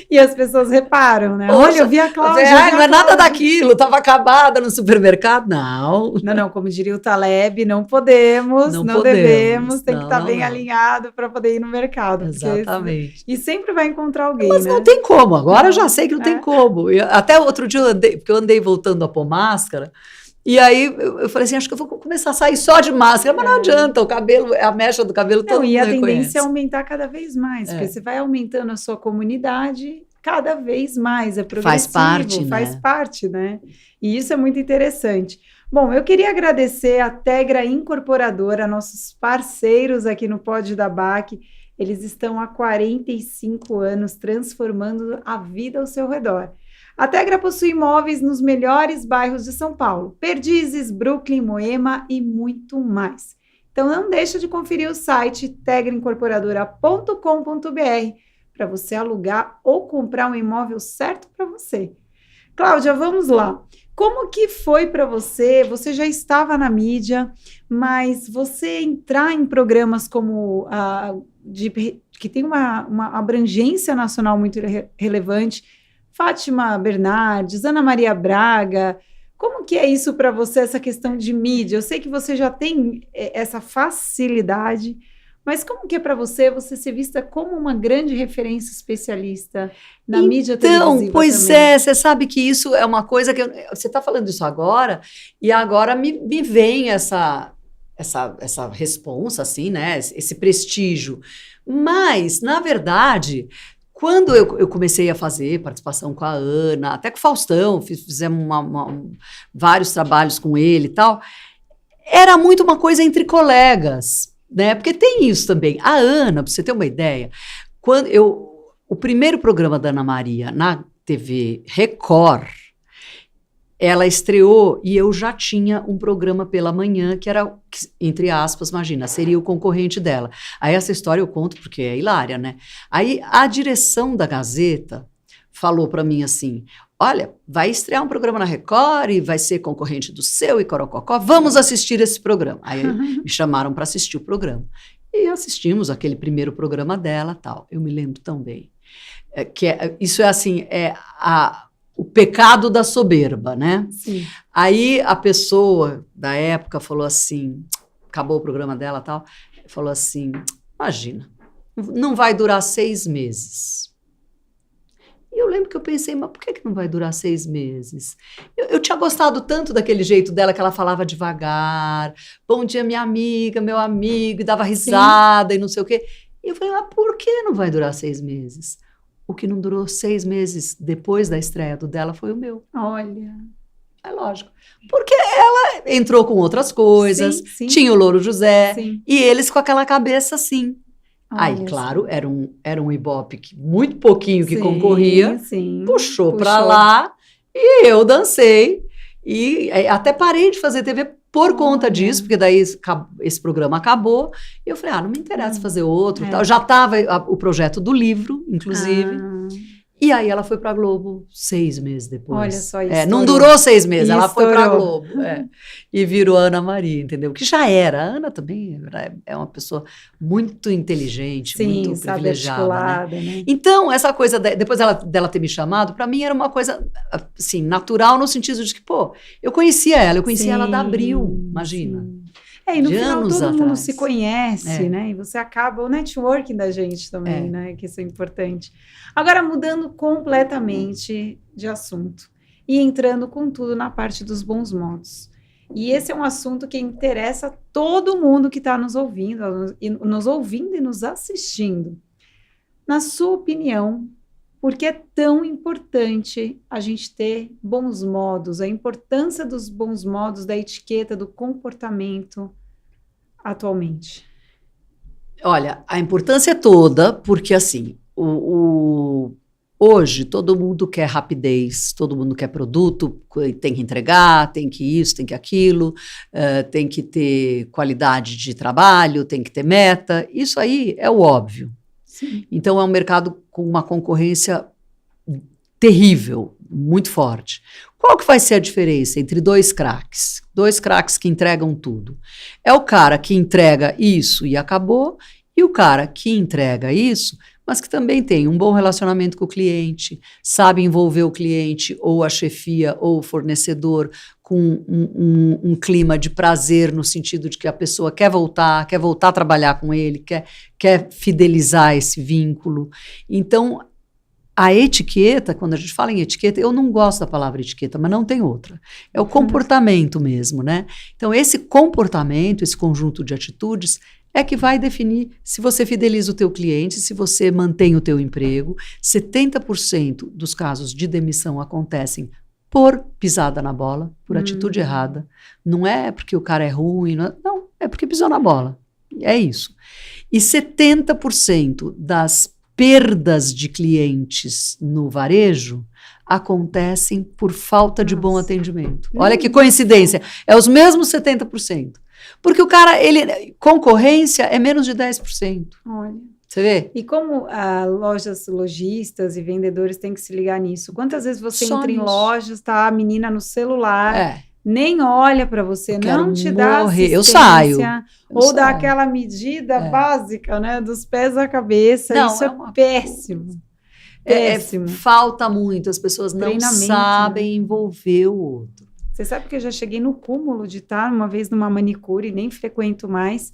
E as pessoas reparam, né? Poxa, olha, eu vi a Cláudia. Não é nada daquilo, estava acabada no supermercado. Não, como diria o Taleb, não podemos, não devemos, tem que estar bem alinhado para poder ir no mercado. Exatamente. E sempre vai encontrar alguém, mas não tem como, agora eu já sei que não tem como. Até outro dia porque eu andei voltando a pôr máscara, e aí eu falei assim, acho que eu vou começar a sair só de máscara, mas não adianta, o cabelo, a mecha do cabelo todo mundo e a reconhece. tendência é aumentar cada vez mais, porque você vai aumentando a sua comunidade cada vez mais, é progressivo, faz parte, né? E isso é muito interessante. Bom, eu queria agradecer a Tegra Incorporadora, nossos parceiros aqui no Pod da BAC. Eles estão há 45 anos transformando a vida ao seu redor. A Tegra possui imóveis nos melhores bairros de São Paulo, Perdizes, Brooklyn, Moema e muito mais. Então não deixa de conferir o site tegraincorporadora.com.br para você alugar ou comprar um imóvel certo para você. Cláudia, vamos lá. Como que foi para você? Você já estava na mídia, mas você entrar em programas como que tem uma abrangência nacional muito relevante, Fátima Bernardes, Ana Maria Braga, como que é isso para você, essa questão de mídia? Eu sei que você já tem essa facilidade, mas como que é para você ser vista como uma grande referência especialista na mídia televisiva também? Pois é, você sabe que isso é uma coisa que... você está falando isso agora, e agora me vem essa responsa, assim, né? Esse prestígio. Mas, na verdade... Quando eu comecei a fazer participação com a Ana, até com o Faustão, fizemos vários trabalhos com ele e tal, era muito uma coisa entre colegas, né? Porque tem isso também. A Ana, para você ter uma ideia, o primeiro programa da Ana Maria na TV Record, ela estreou e eu já tinha um programa pela manhã que era, entre aspas, imagina, seria o concorrente dela. Aí essa história eu conto porque é hilária, né? Aí a direção da Gazeta falou para mim assim, olha, vai estrear um programa na Record e vai ser concorrente do seu e corococó, vamos assistir esse programa. Aí me chamaram para assistir o programa. E assistimos aquele primeiro programa dela, tal. Eu me lembro tão bem. Isso é assim, o pecado da soberba, né? Sim. Aí a pessoa da época falou assim, acabou o programa dela e tal, falou assim, imagina, não vai durar 6 meses. E eu lembro que eu pensei, mas por que não vai durar 6 meses? Eu tinha gostado tanto daquele jeito dela, que ela falava devagar, bom dia minha amiga, meu amigo, e dava risada. Sim. E não sei o quê. E eu falei, mas por que não vai durar 6 meses? O que não durou 6 meses depois da estreia do dela foi o meu. Olha. É lógico. Porque ela entrou com outras coisas, sim. Tinha o Louro José, sim. E eles com aquela cabeça assim. Aí, claro, era um Ibope muito pouquinho que concorria, puxou para lá e eu dancei. E até parei de fazer TV por conta disso, porque daí esse programa acabou, e eu falei, não me interessa fazer outro, tal. Já estava o projeto do livro, inclusive, E aí ela foi para a Globo 6 meses depois. Olha só isso. Não durou 6 meses, E ela foi para a estourou. Globo. E virou Ana Maria, entendeu? Que já era. A Ana também é uma pessoa muito inteligente, Sim, muito sabe, privilegiada, né? articulada, né? Então, essa coisa, depois dela ter me chamado, para mim era uma coisa, assim, natural no sentido de que, pô, eu conhecia ela da Abril, imagina. Sim. E no De final anos todo mundo atrás. se conhece, né? E você acaba o networking da gente também, É. né? Que isso é importante. Agora, mudando completamente de assunto e entrando com tudo na parte dos bons modos. E esse é um assunto que interessa todo mundo que está nos ouvindo e nos assistindo. Na sua opinião, por que é tão importante a gente ter bons modos, a importância dos bons modos, da etiqueta, do comportamento atualmente? Olha, a importância é toda, porque assim, hoje todo mundo quer rapidez, todo mundo quer produto, tem que entregar, tem que isso, tem que aquilo, tem que ter qualidade de trabalho, tem que ter meta, isso aí é o óbvio. Sim. Então é um mercado com uma concorrência terrível, muito forte. Qual que vai ser a diferença entre dois craques? Dois craques que entregam tudo. É o cara que entrega isso e acabou, e o cara que entrega isso, mas que também tem um bom relacionamento com o cliente, sabe envolver o cliente, ou a chefia, ou o fornecedor, com um clima de prazer, no sentido de que a pessoa quer voltar a trabalhar com ele, quer fidelizar esse vínculo. Então, a etiqueta, quando a gente fala em etiqueta, eu não gosto da palavra etiqueta, mas não tem outra. É o comportamento mesmo, né? Então, esse comportamento, esse conjunto de atitudes, é que vai definir se você fideliza o teu cliente, se você mantém o teu emprego. 70% dos casos de demissão acontecem por pisada na bola, por atitude errada. Não é porque o cara é ruim, não, é porque pisou na bola. É isso. E 70% das perdas de clientes no varejo acontecem por falta de bom atendimento. Olha que coincidência, é os mesmos 70%. Porque o cara, concorrência é menos de 10%. Olha. Você vê? E como lojas, lojistas e vendedores têm que se ligar nisso? Quantas vezes você Só entra em nisso. lojas, tá a menina no celular, nem olha para você, não te dá assistência, eu saio. ou dá aquela medida básica, né, dos pés à cabeça. Não, isso é péssimo. Péssimo. Falta muito, as pessoas não sabem envolver o outro. Você sabe que eu já cheguei no cúmulo de estar uma vez numa manicure, nem frequento mais,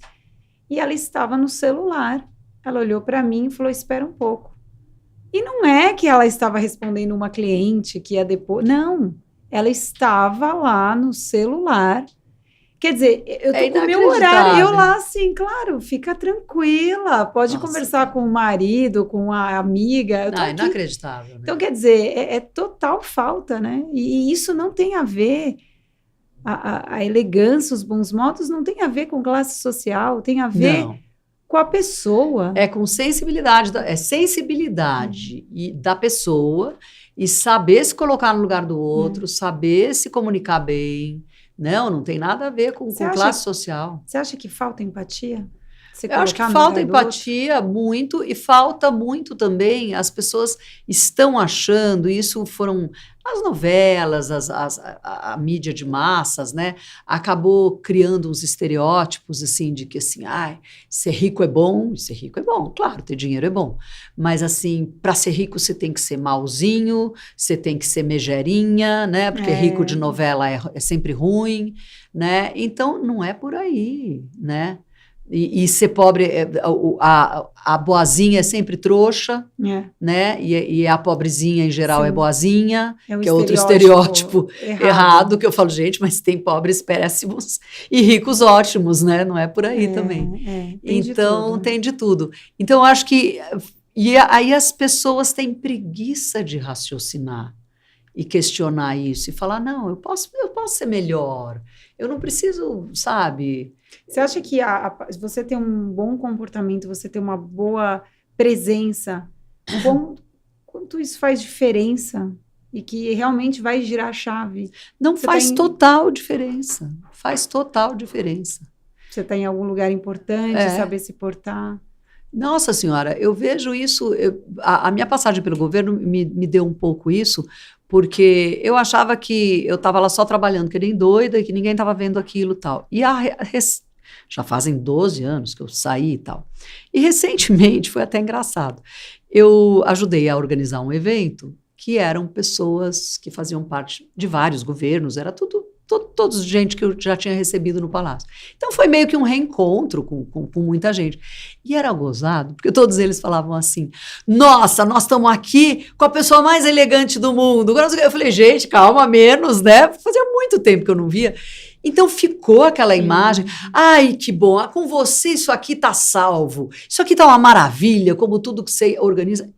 e ela estava no celular. Ela olhou para mim e falou, espera um pouco. E não é que ela estava respondendo uma cliente que ia depois, não. Ela estava lá no celular. Quer dizer, eu tô com o meu horário, eu lá assim, claro, fica tranquila, pode conversar com o marido, com a amiga. É inacreditável. Né? Então, quer dizer, é total falta, né? E isso não tem a ver, a elegância, os bons modos, não tem a ver com classe social, tem a ver com a pessoa. É com sensibilidade, sensibilidade da pessoa e saber se colocar no lugar do outro, saber se comunicar bem. Não tem nada a ver com classe social. Você acha que falta empatia? Eu acho que falta empatia muito, e falta muito também, as pessoas estão achando, isso foram as novelas, a mídia de massas, né? Acabou criando uns estereótipos, assim, de que, assim, ser rico é bom, claro, ter dinheiro é bom, mas, assim, para ser rico você tem que ser malzinho, você tem que ser megerinha, né? Porque rico de novela é sempre ruim, né? Então, não é por aí, né? E ser pobre, a boazinha é sempre trouxa, né? E a pobrezinha, em geral, é boazinha, que é outro estereótipo errado, que eu falo, gente, mas tem pobres péssimos e ricos ótimos, né? Não é por aí também. Então, tem de tudo. Então, eu acho que... E aí as pessoas têm preguiça de raciocinar e questionar isso, e falar, não, eu posso ser melhor, eu não preciso, sabe... Você acha que você ter um bom comportamento, você ter uma boa presença, quanto isso faz diferença e que realmente vai girar a chave? Não, faz total diferença. Faz total diferença. Você está em algum lugar importante, saber se portar. Nossa senhora, eu vejo isso, a minha passagem pelo governo me deu um pouco isso, porque eu achava que eu estava lá só trabalhando, que nem doida, e que ninguém estava vendo aquilo e tal. Já fazem 12 anos que eu saí e tal. E recentemente, foi até engraçado, eu ajudei a organizar um evento que eram pessoas que faziam parte de vários governos, era todos gente que eu já tinha recebido no Palácio. Então foi meio que um reencontro com muita gente. E era gozado, porque todos eles falavam assim, nossa, nós estamos aqui com a pessoa mais elegante do mundo. Eu falei, gente, calma, menos, né? Fazia muito tempo que eu não via. Então ficou aquela imagem, ai, que bom, com você isso aqui está salvo, isso aqui está uma maravilha, como tudo que você organiza.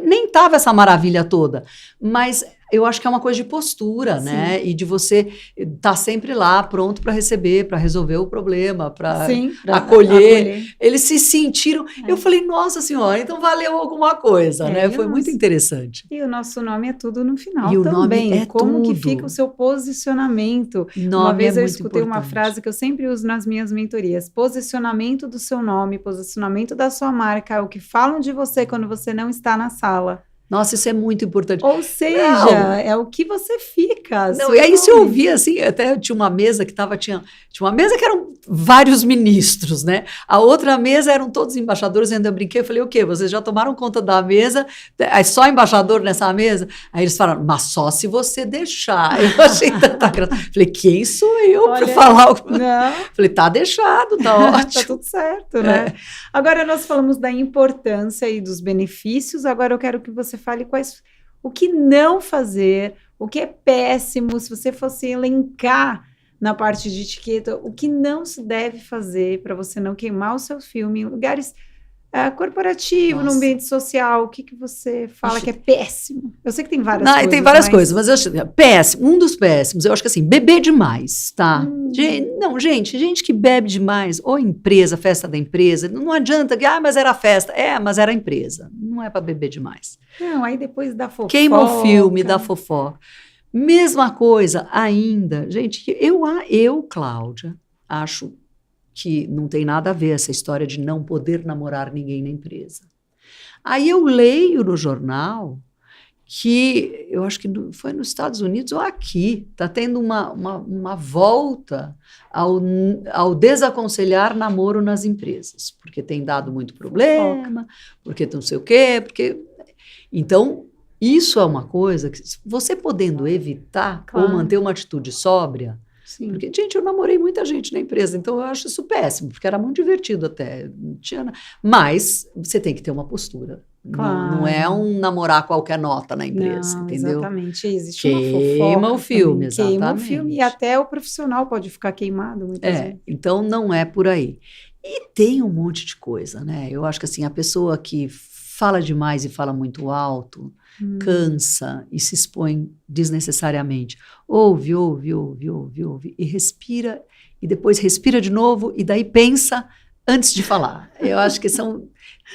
Nem estava essa maravilha toda, mas eu acho que é uma coisa de postura, Sim. né? E de você estar sempre lá, pronto para receber, para resolver o problema, para acolher. Eles se sentiram. Eu falei, nossa senhora, então valeu alguma coisa, né? Foi muito interessante. E o nosso nome é tudo no final e o também. Nome é como tudo. que fica o seu posicionamento? Uma vez eu escutei uma frase que eu sempre uso nas minhas mentorias: posicionamento do seu nome, posicionamento da sua marca, é o que falam de você quando você não está na sala. Nossa, isso é muito importante. Ou seja, é o que você fica. Não, e aí você ouvia assim, até tinha uma mesa que tinha uma mesa que eram vários ministros, né? A outra mesa eram todos embaixadores, ainda eu brinquei, eu falei, o quê? Vocês já tomaram conta da mesa? É só embaixador nessa mesa? Aí eles falaram, mas só se você deixar. Eu achei tanta graça. Falei, quem sou eu para falar alguma coisa? Falei, tá deixado, tá ótimo. Tá tudo certo, né? Agora nós falamos da importância e dos benefícios, agora eu quero que você fale o que não fazer, o que é péssimo, se você fosse elencar na parte de etiqueta, o que não se deve fazer para você não queimar o seu filme em lugares corporativos, no ambiente social, o que você fala que é péssimo? Eu sei que tem várias coisas. Tem várias coisas, mas eu acho péssimo, um dos péssimos, eu acho que assim, beber demais, tá? Gente que bebe demais, ou empresa, festa da empresa, não adianta que, mas era festa, mas era empresa, não é para beber demais. Não, aí depois dá fofoca. Queima o filme, dá fofoca. Mesma coisa ainda, gente, eu, Cláudia, acho que não tem nada a ver essa história de não poder namorar ninguém na empresa. Aí eu leio no jornal que, eu acho que foi nos Estados Unidos ou aqui, está tendo uma volta ao desaconselhar namoro nas empresas, porque tem dado muito problema, porque não sei o quê, porque... Então, isso é uma coisa que, você podendo evitar ou manter uma atitude sóbria. Sim. Porque, gente, eu namorei muita gente na empresa, então eu acho isso péssimo, porque era muito divertido até. Mas você tem que ter uma postura. Claro. Não é um namorar qualquer nota na empresa, entendeu? Exatamente. Existe uma fofoca. Queima o filme, exatamente. Queima o filme e até o profissional pode ficar queimado muitas vezes. Então não é por aí. E tem um monte de coisa, né? Eu acho que assim, a pessoa que fala demais e fala muito alto, cansa e se expõe desnecessariamente. Ouve e respira, e depois respira de novo e daí pensa antes de falar. Eu acho que são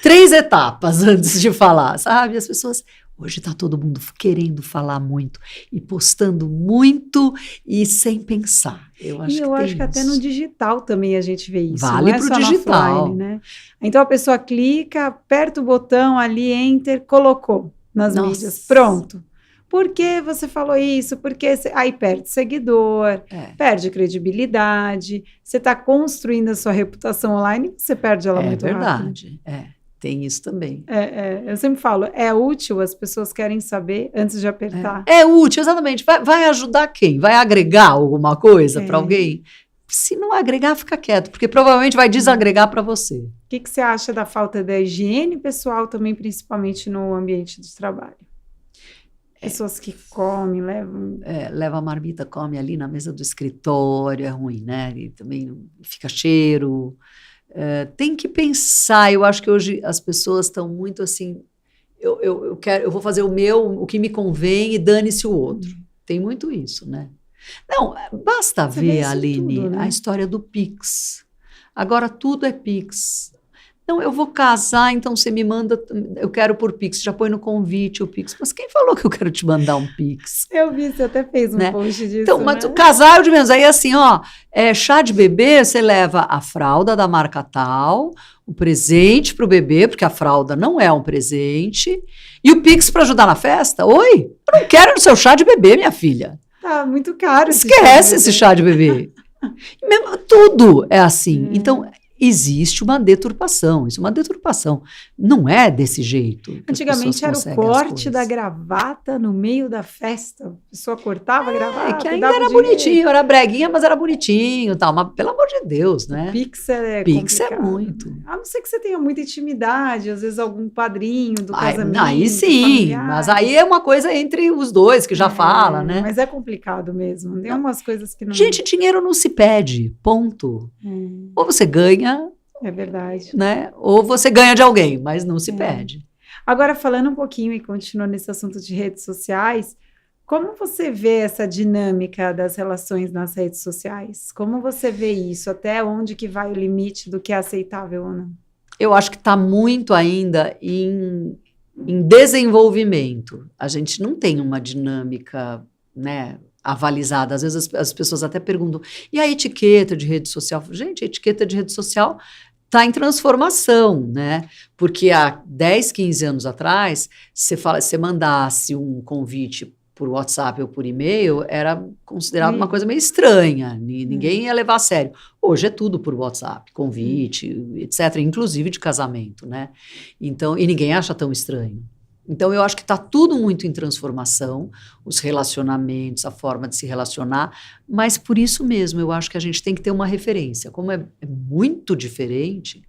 3 etapas antes de falar, sabe? As pessoas... Hoje está todo mundo querendo falar muito e postando muito e sem pensar. Eu acho que até no digital também a gente vê isso. Vale para o digital. Offline, né? Então a pessoa clica, aperta o botão ali, enter, colocou nas mídias. Pronto. Por que você falou isso? Porque aí perde seguidor, perde credibilidade. Você está construindo a sua reputação online e você perde ela muito rápido. É verdade, Tem isso também. Eu sempre falo, é útil, as pessoas querem saber antes de apertar. É útil, exatamente. Vai ajudar quem? Vai agregar alguma coisa para alguém? Se não agregar, fica quieto, porque provavelmente vai desagregar para você. O que você acha da falta da higiene pessoal também, principalmente no ambiente de trabalho? Pessoas que comem, levam... leva a marmita, come ali na mesa do escritório, é ruim, né? E também fica cheiro... tem que pensar, eu acho que hoje as pessoas estão muito assim, eu vou fazer o que me convém e dane-se o outro. Tem muito isso, né? Não, basta ver, Aline, tudo, né? A história do Pix. Agora tudo é Pix. Não, eu vou casar, então você me manda, eu quero por Pix, já põe no convite o Pix. Mas quem falou que eu quero te mandar um Pix? Eu vi, você até fez um post disso, Então, mas né? casar é de menos. Aí assim, ó, chá de bebê, você leva a fralda da marca tal, o presente pro bebê, porque a fralda não é um presente, e o Pix para ajudar na festa? Oi? Eu não quero no seu chá de bebê, minha filha. Tá muito caro Esquece esse chá de bebê. Tudo é assim. Então, existe uma deturpação. Isso é uma deturpação. Não é desse jeito. Antigamente era o corte da gravata no meio da festa. A pessoa cortava a gravata. Que ainda era bonitinho, era breguinha, mas era bonitinho, tal. Mas pelo amor de Deus, né? Pix é Pix é muito. A não ser que você tenha muita intimidade, às vezes algum padrinho do casamento. Aí sim, familiar. Mas aí é uma coisa entre os dois que já fala, né? Mas é complicado mesmo. Tem umas coisas que não. Gente, dinheiro não se pede, ponto. Ou você ganha. É verdade. Né? Ou você ganha de alguém, mas não se pede. Agora, falando um pouquinho e continuando nesse assunto de redes sociais, como você vê essa dinâmica das relações nas redes sociais? Como você vê isso? Até onde que vai o limite do que é aceitável ou não? Eu acho que está muito ainda em desenvolvimento. A gente não tem uma dinâmica, né, avalizada. Às vezes as pessoas até perguntam, e a etiqueta de rede social? Gente, a etiqueta de rede social está em transformação, né? Porque há 10, 15 anos atrás, você mandasse um convite por WhatsApp ou por e-mail, era considerado uma coisa meio estranha, ninguém ia levar a sério. Hoje é tudo por WhatsApp, convite, etc., inclusive de casamento, né? Então, e ninguém acha tão estranho. Então, eu acho que está tudo muito em transformação, os relacionamentos, a forma de se relacionar, mas por isso mesmo, eu acho que a gente tem que ter uma referência. Como é muito diferente,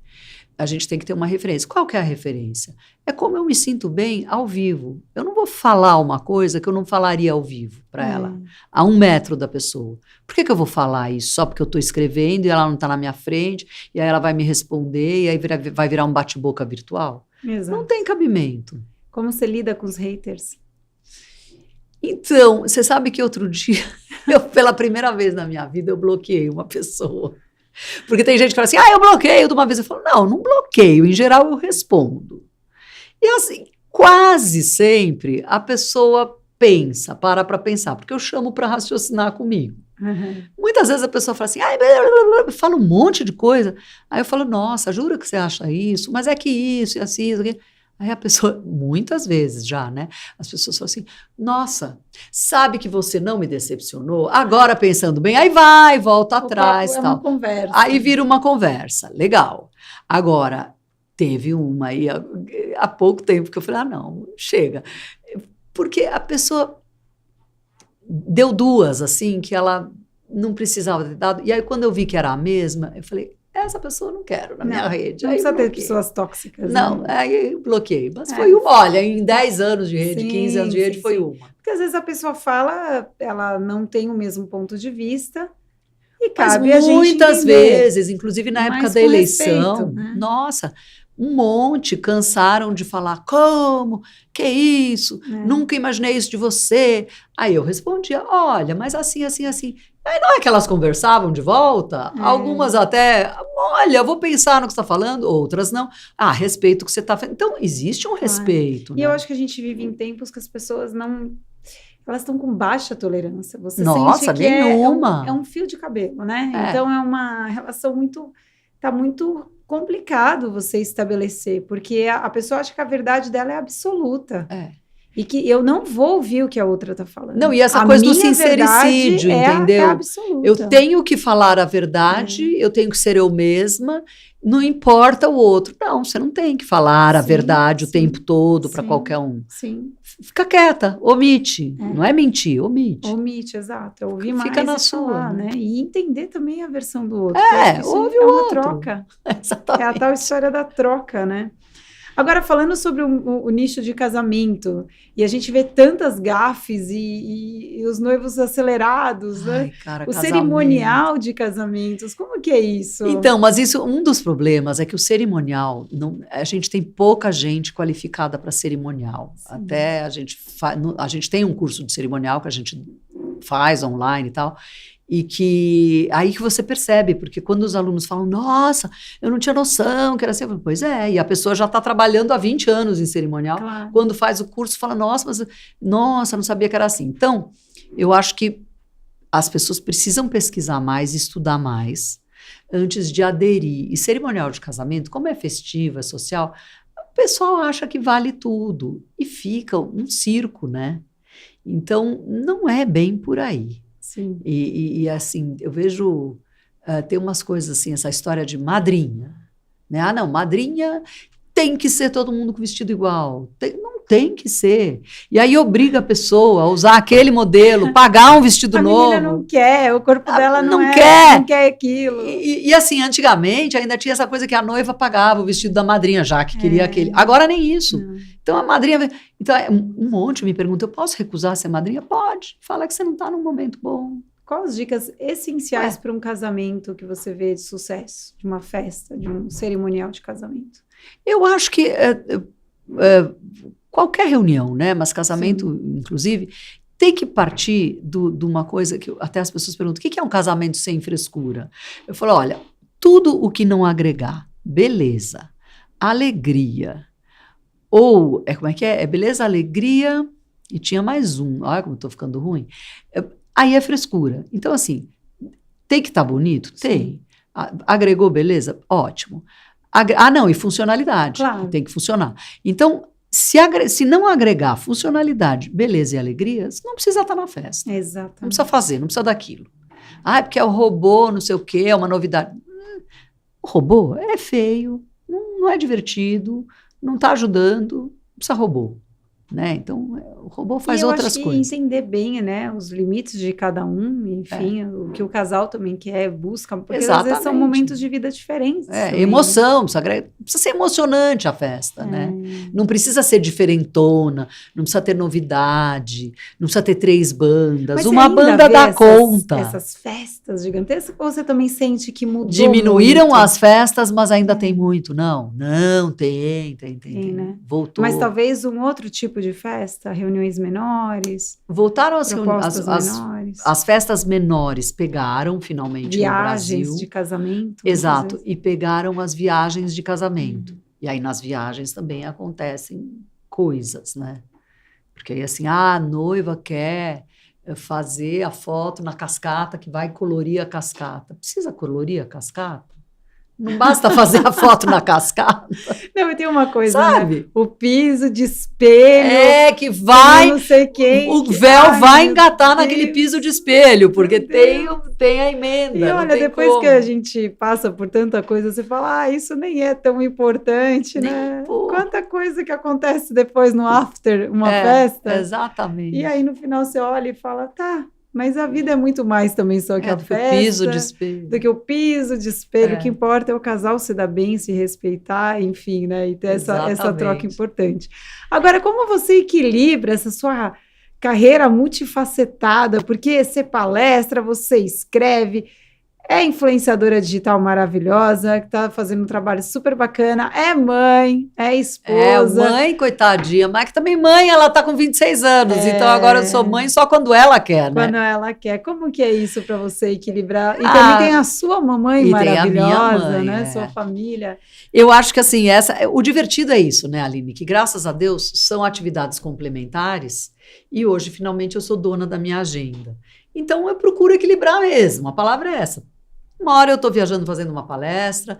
a gente tem que ter uma referência. Qual que é a referência? É como eu me sinto bem ao vivo. Eu não vou falar uma coisa que eu não falaria ao vivo para ela, a 1 metro da pessoa. Por que eu vou falar isso só porque eu estou escrevendo e ela não está na minha frente, e aí ela vai me responder, e aí vai virar um bate-boca virtual? Exato. Não tem cabimento. Como você lida com os haters? Então, você sabe que outro dia, pela primeira vez na minha vida, eu bloqueei uma pessoa. Porque tem gente que fala assim, eu bloqueio de uma vez. Eu falo, não bloqueio, em geral eu respondo. E assim, quase sempre a pessoa para pensar, porque eu chamo para raciocinar comigo. Muitas vezes a pessoa fala assim, fala um monte de coisa. Aí eu falo, nossa, jura que você acha isso? Mas é que isso, e assim, isso aqui. Aí a pessoa, muitas vezes já, né? As pessoas falam assim, nossa, sabe que você não me decepcionou? Agora pensando bem, aí volta atrás. É tal. uma conversa. Aí vira uma conversa, legal. Agora, teve uma aí há pouco tempo que eu falei, não, chega. Porque a pessoa deu 2, assim, que ela não precisava ter dado. E aí quando eu vi que era a mesma, eu falei, essa pessoa eu não quero na minha rede. Não precisa ter pessoas tóxicas. Não, aí bloqueei. Mas foi uma. Olha, em 10 anos de rede, 15 anos de rede, foi uma. Porque às vezes a pessoa fala, ela não tem o mesmo ponto de vista. E cabe a gente muitas entender. vezes, inclusive na época da eleição, respeito, né? Nossa, um monte cansaram de falar, como? Que isso? Nunca imaginei isso de você. Aí eu respondia, olha, mas assim, assim, assim. Aí não é que elas conversavam de volta? Algumas até, olha, eu vou pensar no que você está falando, outras não. Respeito o que você está fazendo. Então, existe um respeito. E eu acho que a gente vive em tempos que as pessoas não... Elas estão com baixa tolerância. Você Nossa, sente que nenhuma. É um fio de cabelo, né? Então, é uma relação muito... Tá muito complicado você estabelecer, porque a pessoa acha que a verdade dela é absoluta. E que eu não vou ouvir o que a outra está falando. Não, e essa coisa do sincericídio, entendeu? É absoluta. Eu tenho que falar a verdade, eu tenho que ser eu mesma, não importa o outro. Não, você não tem que falar a verdade o tempo todo para qualquer um. Sim. Fica quieta, omite. Não é mentir, omite. Omite, exato. Ouvir mais Fica na e sua, falar, né? E entender também a versão do outro. Ouve o outro. É uma troca. Exatamente. É a tal história da troca, né? Agora, falando sobre o nicho de casamento, e a gente vê tantas gafes e os noivos acelerados, né? Cara, o cerimonial de casamentos, como que é isso? Então, mas isso, um dos problemas é que o cerimonial, a gente tem pouca gente qualificada para cerimonial. Sim. Até a gente tem um curso de cerimonial que a gente faz online e tal, E que aí que você percebe, porque quando os alunos falam, nossa, eu não tinha noção que era assim, eu falo, pois é, e a pessoa já está trabalhando há 20 anos em cerimonial, Claro. quando faz o curso fala, nossa, não sabia que era assim. Então, eu acho que as pessoas precisam pesquisar mais, estudar mais, antes de aderir. E cerimonial de casamento, como é festivo, é social, o pessoal acha que vale tudo, e fica um circo, né? Então, não é bem por aí. Sim. E assim, eu vejo, tem umas coisas assim, essa história de madrinha, né? Ah, não, madrinha tem que ser todo mundo com vestido igual. Não tem que ser. E aí obriga a pessoa a usar aquele modelo, pagar um vestido novo. A menina não quer, o corpo dela não quer aquilo. E assim, antigamente ainda tinha essa coisa que a noiva pagava o vestido da madrinha, já que queria aquele. Agora nem isso. Não. Então a madrinha... Então um monte me pergunta, eu posso recusar ser madrinha? Pode. Fala que você não está num momento bom. Quais as dicas essenciais para um casamento que você vê de sucesso? De uma festa, de um cerimonial de casamento? Eu acho que qualquer reunião, né? Mas casamento, sim, inclusive, tem que partir de uma coisa que até as pessoas perguntam, o que é um casamento sem frescura? Eu falo, olha, tudo o que não agregar beleza, alegria, ou, como é que é? É beleza, alegria, e tinha mais um, olha como eu estou ficando ruim, aí é frescura. Então, assim, tem que estar bonito? Sim. Tem. Agregou beleza? Ótimo. Não, e funcionalidade, claro, tem que funcionar. Então, se não agregar funcionalidade, beleza e alegria, você não precisa estar na festa. Exatamente. Não precisa fazer, não precisa daquilo. Ah, é porque é o robô, não sei o quê, é uma novidade. O robô é feio, não é divertido, não está ajudando, não precisa robô. Né? Então, o robô faz outras coisas. Eu acho que entender bem, né, os limites de cada um, enfim, o que o casal também quer, busca, porque às vezes são momentos de vida diferentes. Emoção, precisa ser emocionante a festa, né? Não precisa ser diferentona, não precisa ter novidade, não precisa ter 3 bandas, mas uma banda dá conta. Essas festas gigantescas, ou você também sente que mudou? Diminuíram muito as festas, mas ainda tem muito? Não, tem, né? Voltou. Mas talvez um outro tipo de festa, reuniões menores. Voltaram as festas menores, pegaram finalmente viagens no Brasil. De casamento. Exato, e pegaram as viagens de casamento. E aí nas viagens também acontecem coisas, né? Porque aí assim, a noiva quer fazer a foto na cascata, que vai colorir a cascata. Precisa colorir a cascata? Não basta fazer a foto na cascata. Não, e tem uma coisa, sabe? Né? O piso de espelho. Que vai... Não sei quem. O véu vai engatar naquele piso de espelho, porque tem a emenda. E olha, depois que a gente passa por tanta coisa, você fala, isso nem é tão importante, né? Quanta coisa que acontece depois no after, uma festa. Exatamente. E aí, no final, você olha e fala, tá... Mas a vida é muito mais também só que a festa, piso de espelho. Do que o piso de espelho. O que importa é o casal se dar bem, se respeitar, enfim, né? E ter essa troca importante. Agora, como você equilibra essa sua carreira multifacetada? Porque você palestra, você escreve, é influenciadora digital maravilhosa, que está fazendo um trabalho super bacana, é mãe, é esposa. É mãe, coitadinha, mas que também mãe, ela está com 26 anos, então agora eu sou mãe só quando ela quer, né? Quando ela quer. Como que é isso para você equilibrar? E também tem a sua mamãe maravilhosa, mãe, né? Sua família. Eu acho que assim, o divertido é isso, né, Aline? Que graças a Deus são atividades complementares e hoje finalmente eu sou dona da minha agenda. Então eu procuro equilibrar mesmo, a palavra é essa. Uma hora eu estou viajando fazendo uma palestra,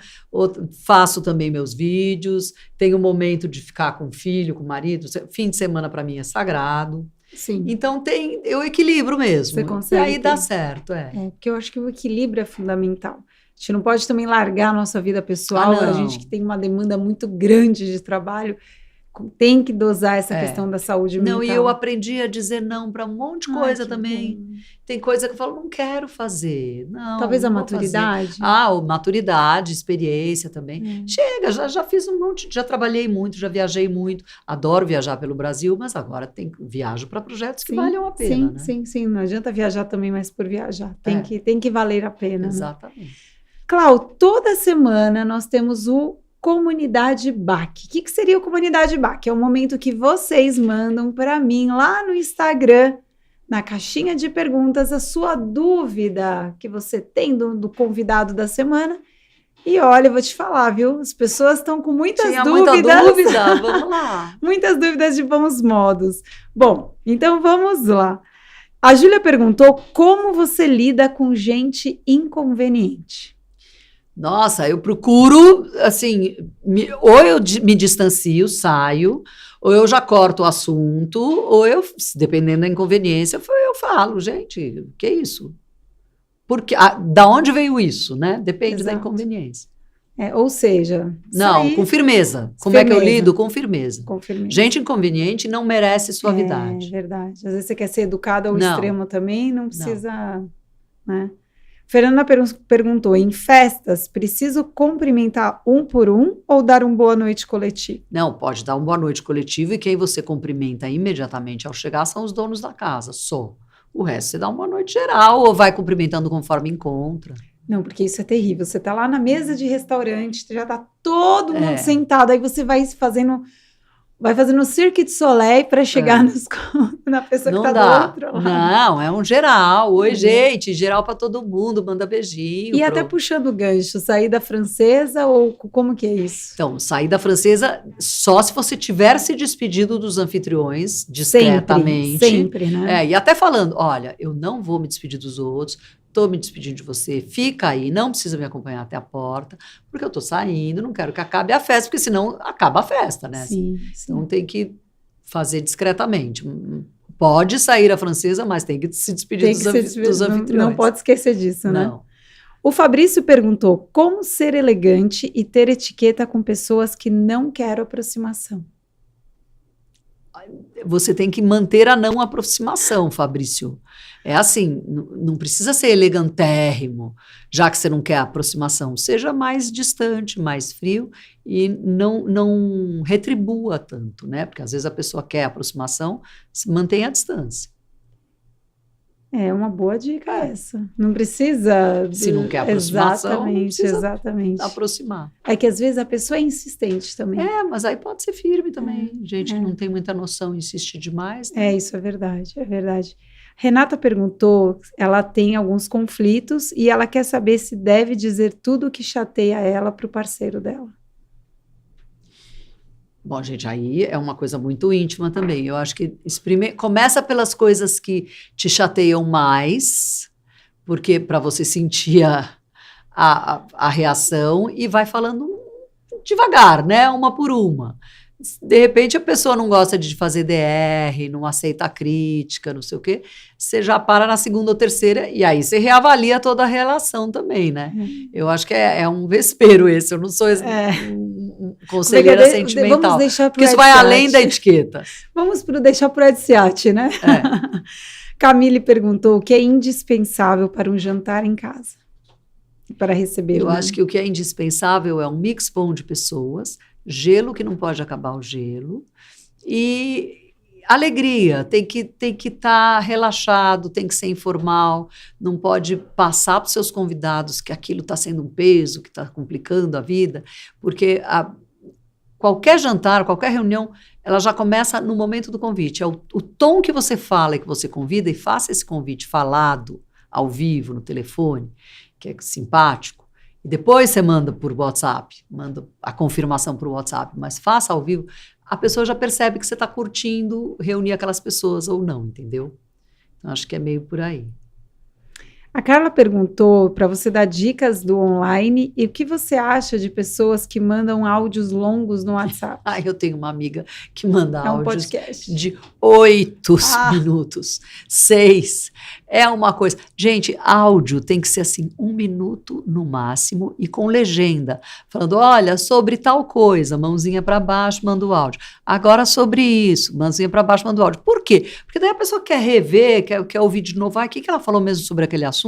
faço também meus vídeos, tenho um momento de ficar com o filho, com o marido, fim de semana para mim é sagrado. Sim. Então eu equilibro mesmo. Você consegue. E aí dá certo, porque eu acho que o equilíbrio é fundamental. A gente não pode também largar a nossa vida pessoal, a gente que tem uma demanda muito grande de trabalho, tem que dosar essa questão da saúde mental. Não, e eu aprendi a dizer não para um monte de coisa também. Bom. Tem coisa que eu falo, não quero fazer. Não, talvez a maturidade. Maturidade, experiência também. Chega, já fiz um monte, já trabalhei muito, já viajei muito. Adoro viajar pelo Brasil, mas agora viajo para projetos que valham a pena. Sim. Não adianta viajar também mais por viajar. Tem que valer a pena. Exatamente. Né? Clau, toda semana nós temos o Comunidade BAC. O que seria o Comunidade BAC? É o momento que vocês mandam para mim lá no Instagram na caixinha de perguntas a sua dúvida que você tem do convidado da semana. E olha, eu vou te falar, viu? As pessoas estão com muitas dúvidas. Muita dúvida, vamos lá. Muitas dúvidas de bons modos. Bom, então vamos lá. A Júlia perguntou como você lida com gente inconveniente. Nossa, eu procuro, assim, ou eu me distancio, saio, ou eu já corto o assunto, ou eu, dependendo da inconveniência, eu falo, gente, o que é isso? Porque, da onde veio isso, né? Depende da inconveniência. Ou seja... Não, com firmeza. Como é que eu lido? Com firmeza. Com firmeza. Gente inconveniente não merece suavidade. É verdade. Às vezes você quer ser educado ao extremo também, não precisa... Né? Fernanda perguntou, em festas, preciso cumprimentar um por um ou dar um boa noite coletivo? Não, pode dar um boa noite coletivo e quem você cumprimenta imediatamente ao chegar são os donos da casa, só. O resto você dá uma boa noite geral ou vai cumprimentando conforme encontra. Não, porque isso é terrível. Você tá lá na mesa de restaurante, já tá todo mundo sentado, aí você vai fazendo Cirque du Soleil para chegar na pessoa não que tá dá. do outro lado. Não, é um geral. Oi, gente, geral para todo mundo, manda beijinho. E até puxando o gancho, saída francesa ou como que é isso? Então, saída francesa só se você tiver se despedido dos anfitriões discretamente. Sempre, né? E até falando, olha, eu não vou me despedir dos outros, estou me despedindo de você, fica aí, não precisa me acompanhar até a porta, porque eu estou saindo, não quero que acabe a festa, porque senão acaba a festa, né? Sim. Então tem que fazer discretamente. Pode sair a francesa, mas tem que se despedir dos anfitriões. Não pode esquecer disso, né? Não. O Fabrício perguntou, como ser elegante e ter etiqueta com pessoas que não querem aproximação? Você tem que manter a não aproximação, Fabrício. É assim, não precisa ser elegantérrimo, já que você não quer aproximação. Seja mais distante, mais frio e não retribua tanto, né? Porque às vezes a pessoa quer aproximação, mantenha a distância. É uma boa dica essa. Não precisa... Se não quer aproximação, não precisa aproximar. É que às vezes a pessoa é insistente também. Mas aí pode ser firme também. Gente que não tem muita noção insiste demais. Né? Isso é verdade, é verdade. Renata perguntou, ela tem alguns conflitos e ela quer saber se deve dizer tudo o que chateia ela para o parceiro dela. Bom, gente, aí é uma coisa muito íntima também. Eu acho que começa pelas coisas que te chateiam mais, porque para você sentir a reação e vai falando devagar, né? Uma por uma. De repente a pessoa não gosta de fazer DR, não aceita a crítica, não sei o quê. Você já para na segunda ou terceira e aí você reavalia toda a relação também, né? Eu acho que é um vespeiro esse. Eu não sou conselheira sentimental. Vamos deixar porque isso vai além da etiqueta. Vamos deixar pro Edsiate, né? Camille perguntou o que é indispensável para um jantar em casa. Para receber. Eu acho que o que é indispensável é um mix bom de pessoas, gelo que não pode acabar o gelo, e alegria, tem que estar relaxado, tem que ser informal, não pode passar para os seus convidados que aquilo está sendo um peso, que está complicando a vida, porque qualquer jantar, qualquer reunião, ela já começa no momento do convite, é o tom que você fala e que você convida, e faça esse convite falado, ao vivo, no telefone, que é simpático, e depois você manda por WhatsApp, manda a confirmação por WhatsApp, mas faça ao vivo, a pessoa já percebe que você está curtindo reunir aquelas pessoas ou não, entendeu? Então, acho que é meio por aí. A Carla perguntou para você dar dicas do online e o que você acha de pessoas que mandam áudios longos no WhatsApp? Eu tenho uma amiga que manda áudios podcast de 8 minutos, 6. É uma coisa... Gente, áudio tem que ser assim, 1 minuto no máximo e com legenda. Falando, olha, sobre tal coisa, mãozinha para baixo, manda o áudio. Agora sobre isso, mãozinha para baixo, manda o áudio. Por quê? Porque daí a pessoa quer rever, quer ouvir de novo. O que ela falou mesmo sobre aquele assunto?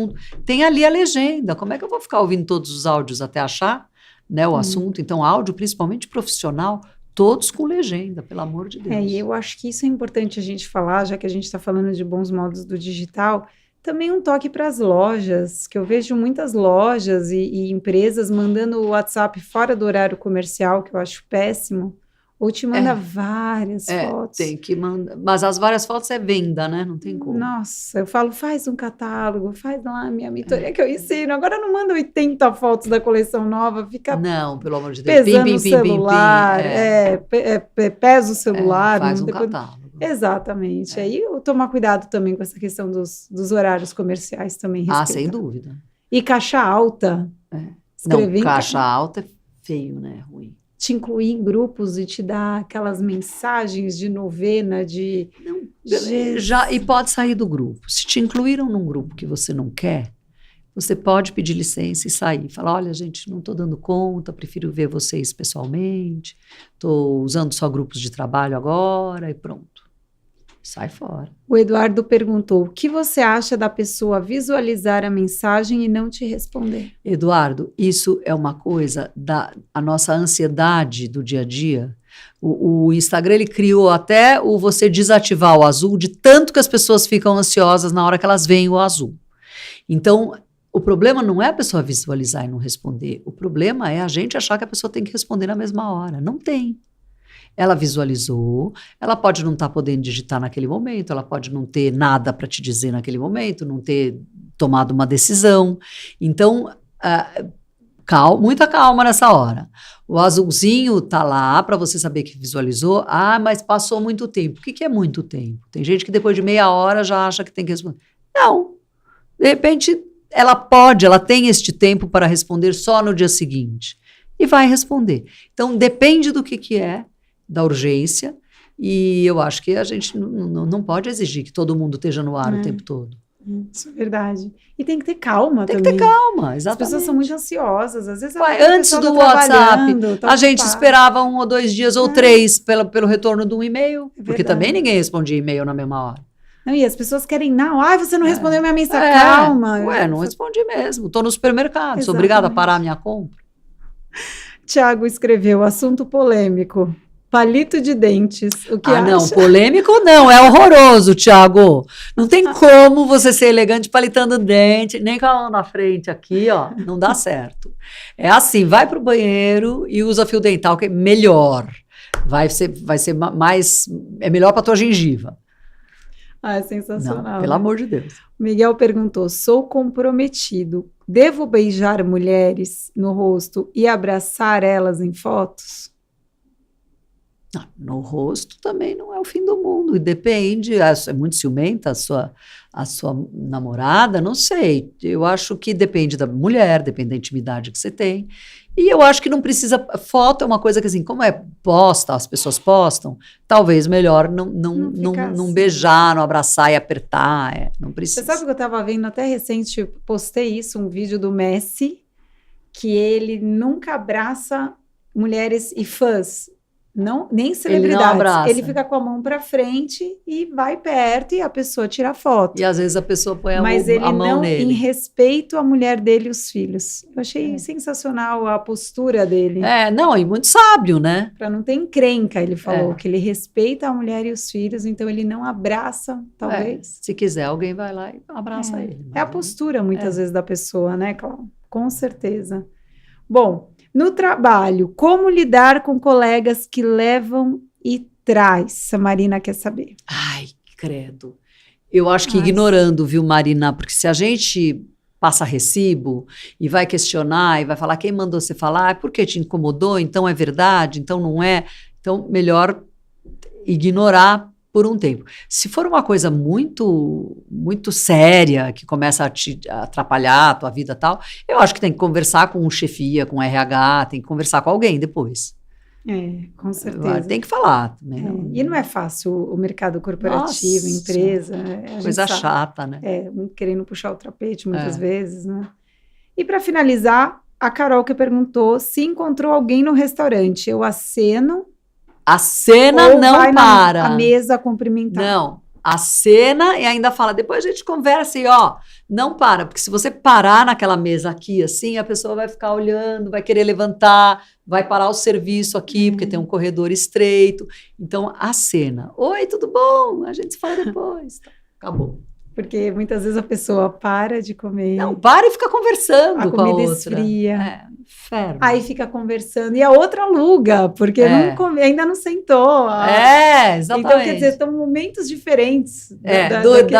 Tem ali a legenda. Como é que eu vou ficar ouvindo todos os áudios até achar, né, o assunto? Então, áudio, principalmente profissional, todos com legenda, pelo amor de Deus. E eu acho que isso é importante a gente falar, já que a gente está falando de bons modos do digital, também um toque para as lojas, que eu vejo muitas lojas e empresas mandando o WhatsApp fora do horário comercial, que eu acho péssimo, Ou te manda várias fotos. Tem que mandar. Mas as várias fotos é venda, né? Não tem como. Nossa, eu falo, faz um catálogo, faz lá a minha mentoria que eu ensino. Agora não manda 80 fotos da coleção nova, fica não, pelo amor de Deus. pesando o celular, pesa o celular. Faz um catálogo. Exatamente. Aí eu tomar cuidado também com essa questão dos horários comerciais também. Sem dúvida. E caixa alta. Não, caixa alta é feio, né? Ruim. Te incluir em grupos e te dar aquelas mensagens de novena, e pode sair do grupo. Se te incluíram num grupo que você não quer, você pode pedir licença e sair. Falar, olha, gente, não estou dando conta, prefiro ver vocês pessoalmente, estou usando só grupos de trabalho agora e pronto. Sai fora. O Eduardo perguntou, o que você acha da pessoa visualizar a mensagem e não te responder? Eduardo, isso é uma coisa a nossa ansiedade do dia a dia. O Instagram, ele criou até o você desativar o azul, de tanto que as pessoas ficam ansiosas na hora que elas veem o azul. Então, o problema não é a pessoa visualizar e não responder. O problema é a gente achar que a pessoa tem que responder na mesma hora. Não tem. Ela visualizou, ela pode não estar podendo digitar naquele momento, ela pode não ter nada para te dizer naquele momento, não ter tomado uma decisão. Então, muita calma nessa hora. O azulzinho está lá para você saber que visualizou. Mas passou muito tempo. O que é muito tempo? Tem gente que depois de meia hora já acha que tem que responder. Não. De repente, ela tem este tempo para responder só no dia seguinte. E vai responder. Então, depende do que é, da urgência, e eu acho que a gente não pode exigir que todo mundo esteja no ar o tempo todo. Isso é verdade. E tem que ter calma também. Tem que ter calma, exatamente. As pessoas são muito ansiosas, às vezes... Antes do WhatsApp, a gente esperava 1 ou 2 dias ou 3 pelo retorno de um e-mail, porque também ninguém respondia e-mail na mesma hora. Não, e as pessoas querem, você não respondeu minha mensagem, calma. Não respondi mesmo, estou no supermercado, sou obrigada a parar a minha compra. Tiago escreveu, assunto polêmico. Palito de dentes, o que acha? Não, polêmico não, é horroroso, Tiago. Não tem como você ser elegante palitando dente, nem com a mão na frente aqui, ó, não dá certo. É assim, vai pro banheiro e usa fio dental, que é melhor. Vai ser mais, é melhor pra tua gengiva. É sensacional. Não, pelo amor de Deus. Miguel perguntou, sou comprometido, devo beijar mulheres no rosto e abraçar elas em fotos? Não, no rosto também não é o fim do mundo, e depende, é muito ciumenta a sua namorada, não sei, eu acho que depende da mulher, depende da intimidade que você tem, e eu acho que não precisa, foto é uma coisa que assim, como as pessoas postam, talvez melhor não beijar, não abraçar e apertar, não precisa. Você sabe que eu estava vendo até recente, postei um vídeo do Messi, que ele nunca abraça mulheres e fãs, nem celebridades. Ele fica com a mão para frente e vai perto e a pessoa tira foto. E às vezes a pessoa põe a mão nele. Mas ele não, em respeito à mulher dele e os filhos. Eu achei sensacional a postura dele. E muito sábio, né? Para não ter encrenca, ele falou que ele respeita a mulher e os filhos, então ele não abraça, talvez. Se quiser, alguém vai lá e abraça ele. É a postura, muitas vezes, da pessoa, né, Cláudia? Com certeza. Bom, no trabalho, como lidar com colegas que levam e traz? A Marina quer saber. Ai, credo. Eu acho que ignorando, viu, Marina? Porque se a gente passa recibo e vai questionar e vai falar quem mandou você falar, por que te incomodou? Então é verdade? Então não é? Então melhor ignorar por um tempo. Se for uma coisa muito, muito séria, que começa a te atrapalhar a tua vida e tal, eu acho que tem que conversar com o chefia, com o RH, tem que conversar com alguém depois. Com certeza. Tem que falar. Né? E não é fácil o mercado corporativo, empresa. Coisa chata, né? Querendo puxar o tapete muitas vezes, né? E para finalizar, a Carol que perguntou se encontrou alguém no restaurante. Eu aceno. A cena não para. A mesa cumprimentar. Não, a cena e ainda fala, depois a gente conversa e não para, porque se você parar naquela mesa aqui assim, a pessoa vai ficar olhando, vai querer levantar, vai parar o serviço aqui, porque tem um corredor estreito. Então, a cena. Oi, tudo bom? A gente se fala depois. Acabou. Porque muitas vezes a pessoa para de comer. Não, para e fica conversando com a outra. A comida esfria. inferno. Aí fica conversando e a outra aluga, porque ainda não sentou. Exatamente. Então, quer dizer, são momentos diferentes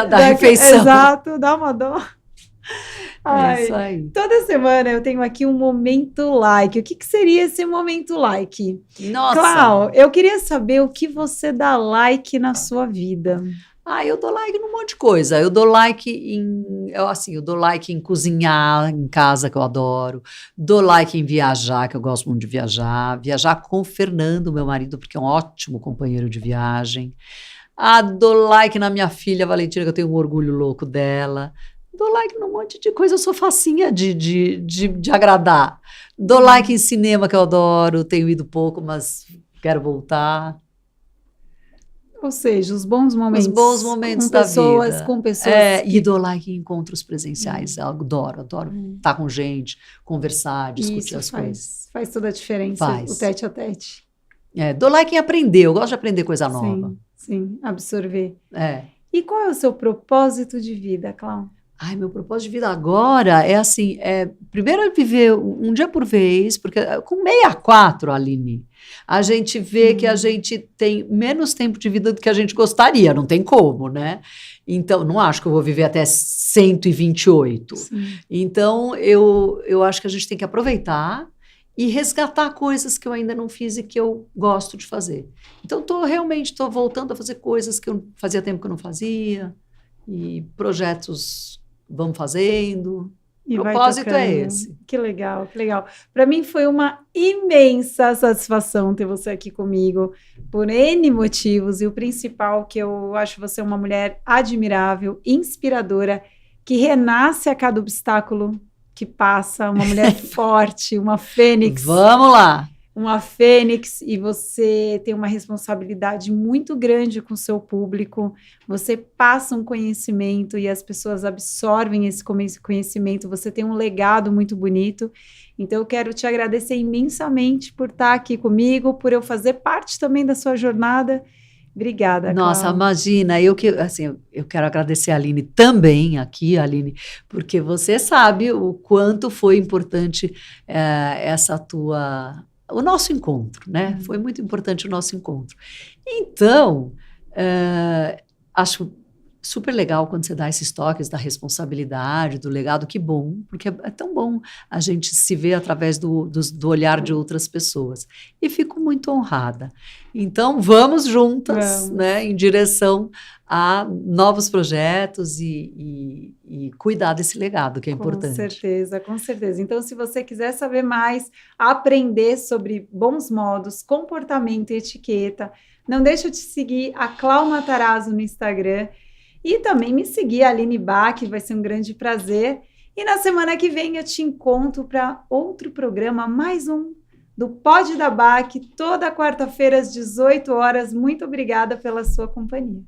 da refeição. Exato, dá uma dó. É isso aí. Toda semana eu tenho aqui um momento like. O que seria esse momento like? Nossa! Clau, eu queria saber o que você dá like na sua vida. Eu dou like num monte de coisa. Eu dou like eu dou like em cozinhar em casa, que eu adoro. Dou like em viajar, que eu gosto muito de viajar. Viajar com o Fernando, meu marido, porque é um ótimo companheiro de viagem. Dou like na minha filha Valentina, que eu tenho um orgulho louco dela. Dou like num monte de coisa, eu sou facinha de agradar. Dou like em cinema, que eu adoro, tenho ido pouco, mas quero voltar. Ou seja, os bons momentos. Os bons momentos da vida. Com pessoas. E dou like em encontros presenciais. Eu adoro estar com gente, conversar, discutir as coisas. Faz toda a diferença, o tete a tete. Dou like em aprender, eu gosto de aprender coisa nova. Sim, absorver. E qual é o seu propósito de vida, Clau? Meu propósito de vida agora é assim, primeiro é viver um dia por vez, porque com 64, Aline, a gente vê que a gente tem menos tempo de vida do que a gente gostaria, não tem como, né? Então, não acho que eu vou viver até 128. Sim. Então, eu acho que a gente tem que aproveitar e resgatar coisas que eu ainda não fiz e que eu gosto de fazer. Então, realmente estou voltando a fazer coisas que eu fazia tempo que eu não fazia, e projetos vamos fazendo. O propósito é esse. Que legal, que legal. Para mim foi uma imensa satisfação ter você aqui comigo, por N motivos, e o principal que eu acho você uma mulher admirável, inspiradora, que renasce a cada obstáculo que passa, uma mulher forte, uma fênix. Vamos lá! Uma fênix, e você tem uma responsabilidade muito grande com o seu público, você passa um conhecimento e as pessoas absorvem esse conhecimento, você tem um legado muito bonito, então eu quero te agradecer imensamente por estar aqui comigo, por eu fazer parte também da sua jornada. Obrigada, Nossa, Clau. Imagina, eu quero agradecer a Aline também aqui, Aline, porque você sabe o quanto foi importante o nosso encontro, né? Foi muito importante o nosso encontro. Então, acho super legal quando você dá esses toques da responsabilidade, do legado, que bom, porque é tão bom a gente se ver através do olhar de outras pessoas. E fico muito honrada. Então, vamos juntas, né, em direção a novos projetos e cuidar desse legado, que é importante. Com certeza. Então, se você quiser saber mais, aprender sobre bons modos, comportamento e etiqueta, não deixa de seguir a Clau Matarazzo no Instagram e também me seguir, a Aline Bach, vai ser um grande prazer. E na semana que vem eu te encontro para outro programa, mais um do Pod da Bach, toda quarta-feira às 18 horas. Muito obrigada pela sua companhia.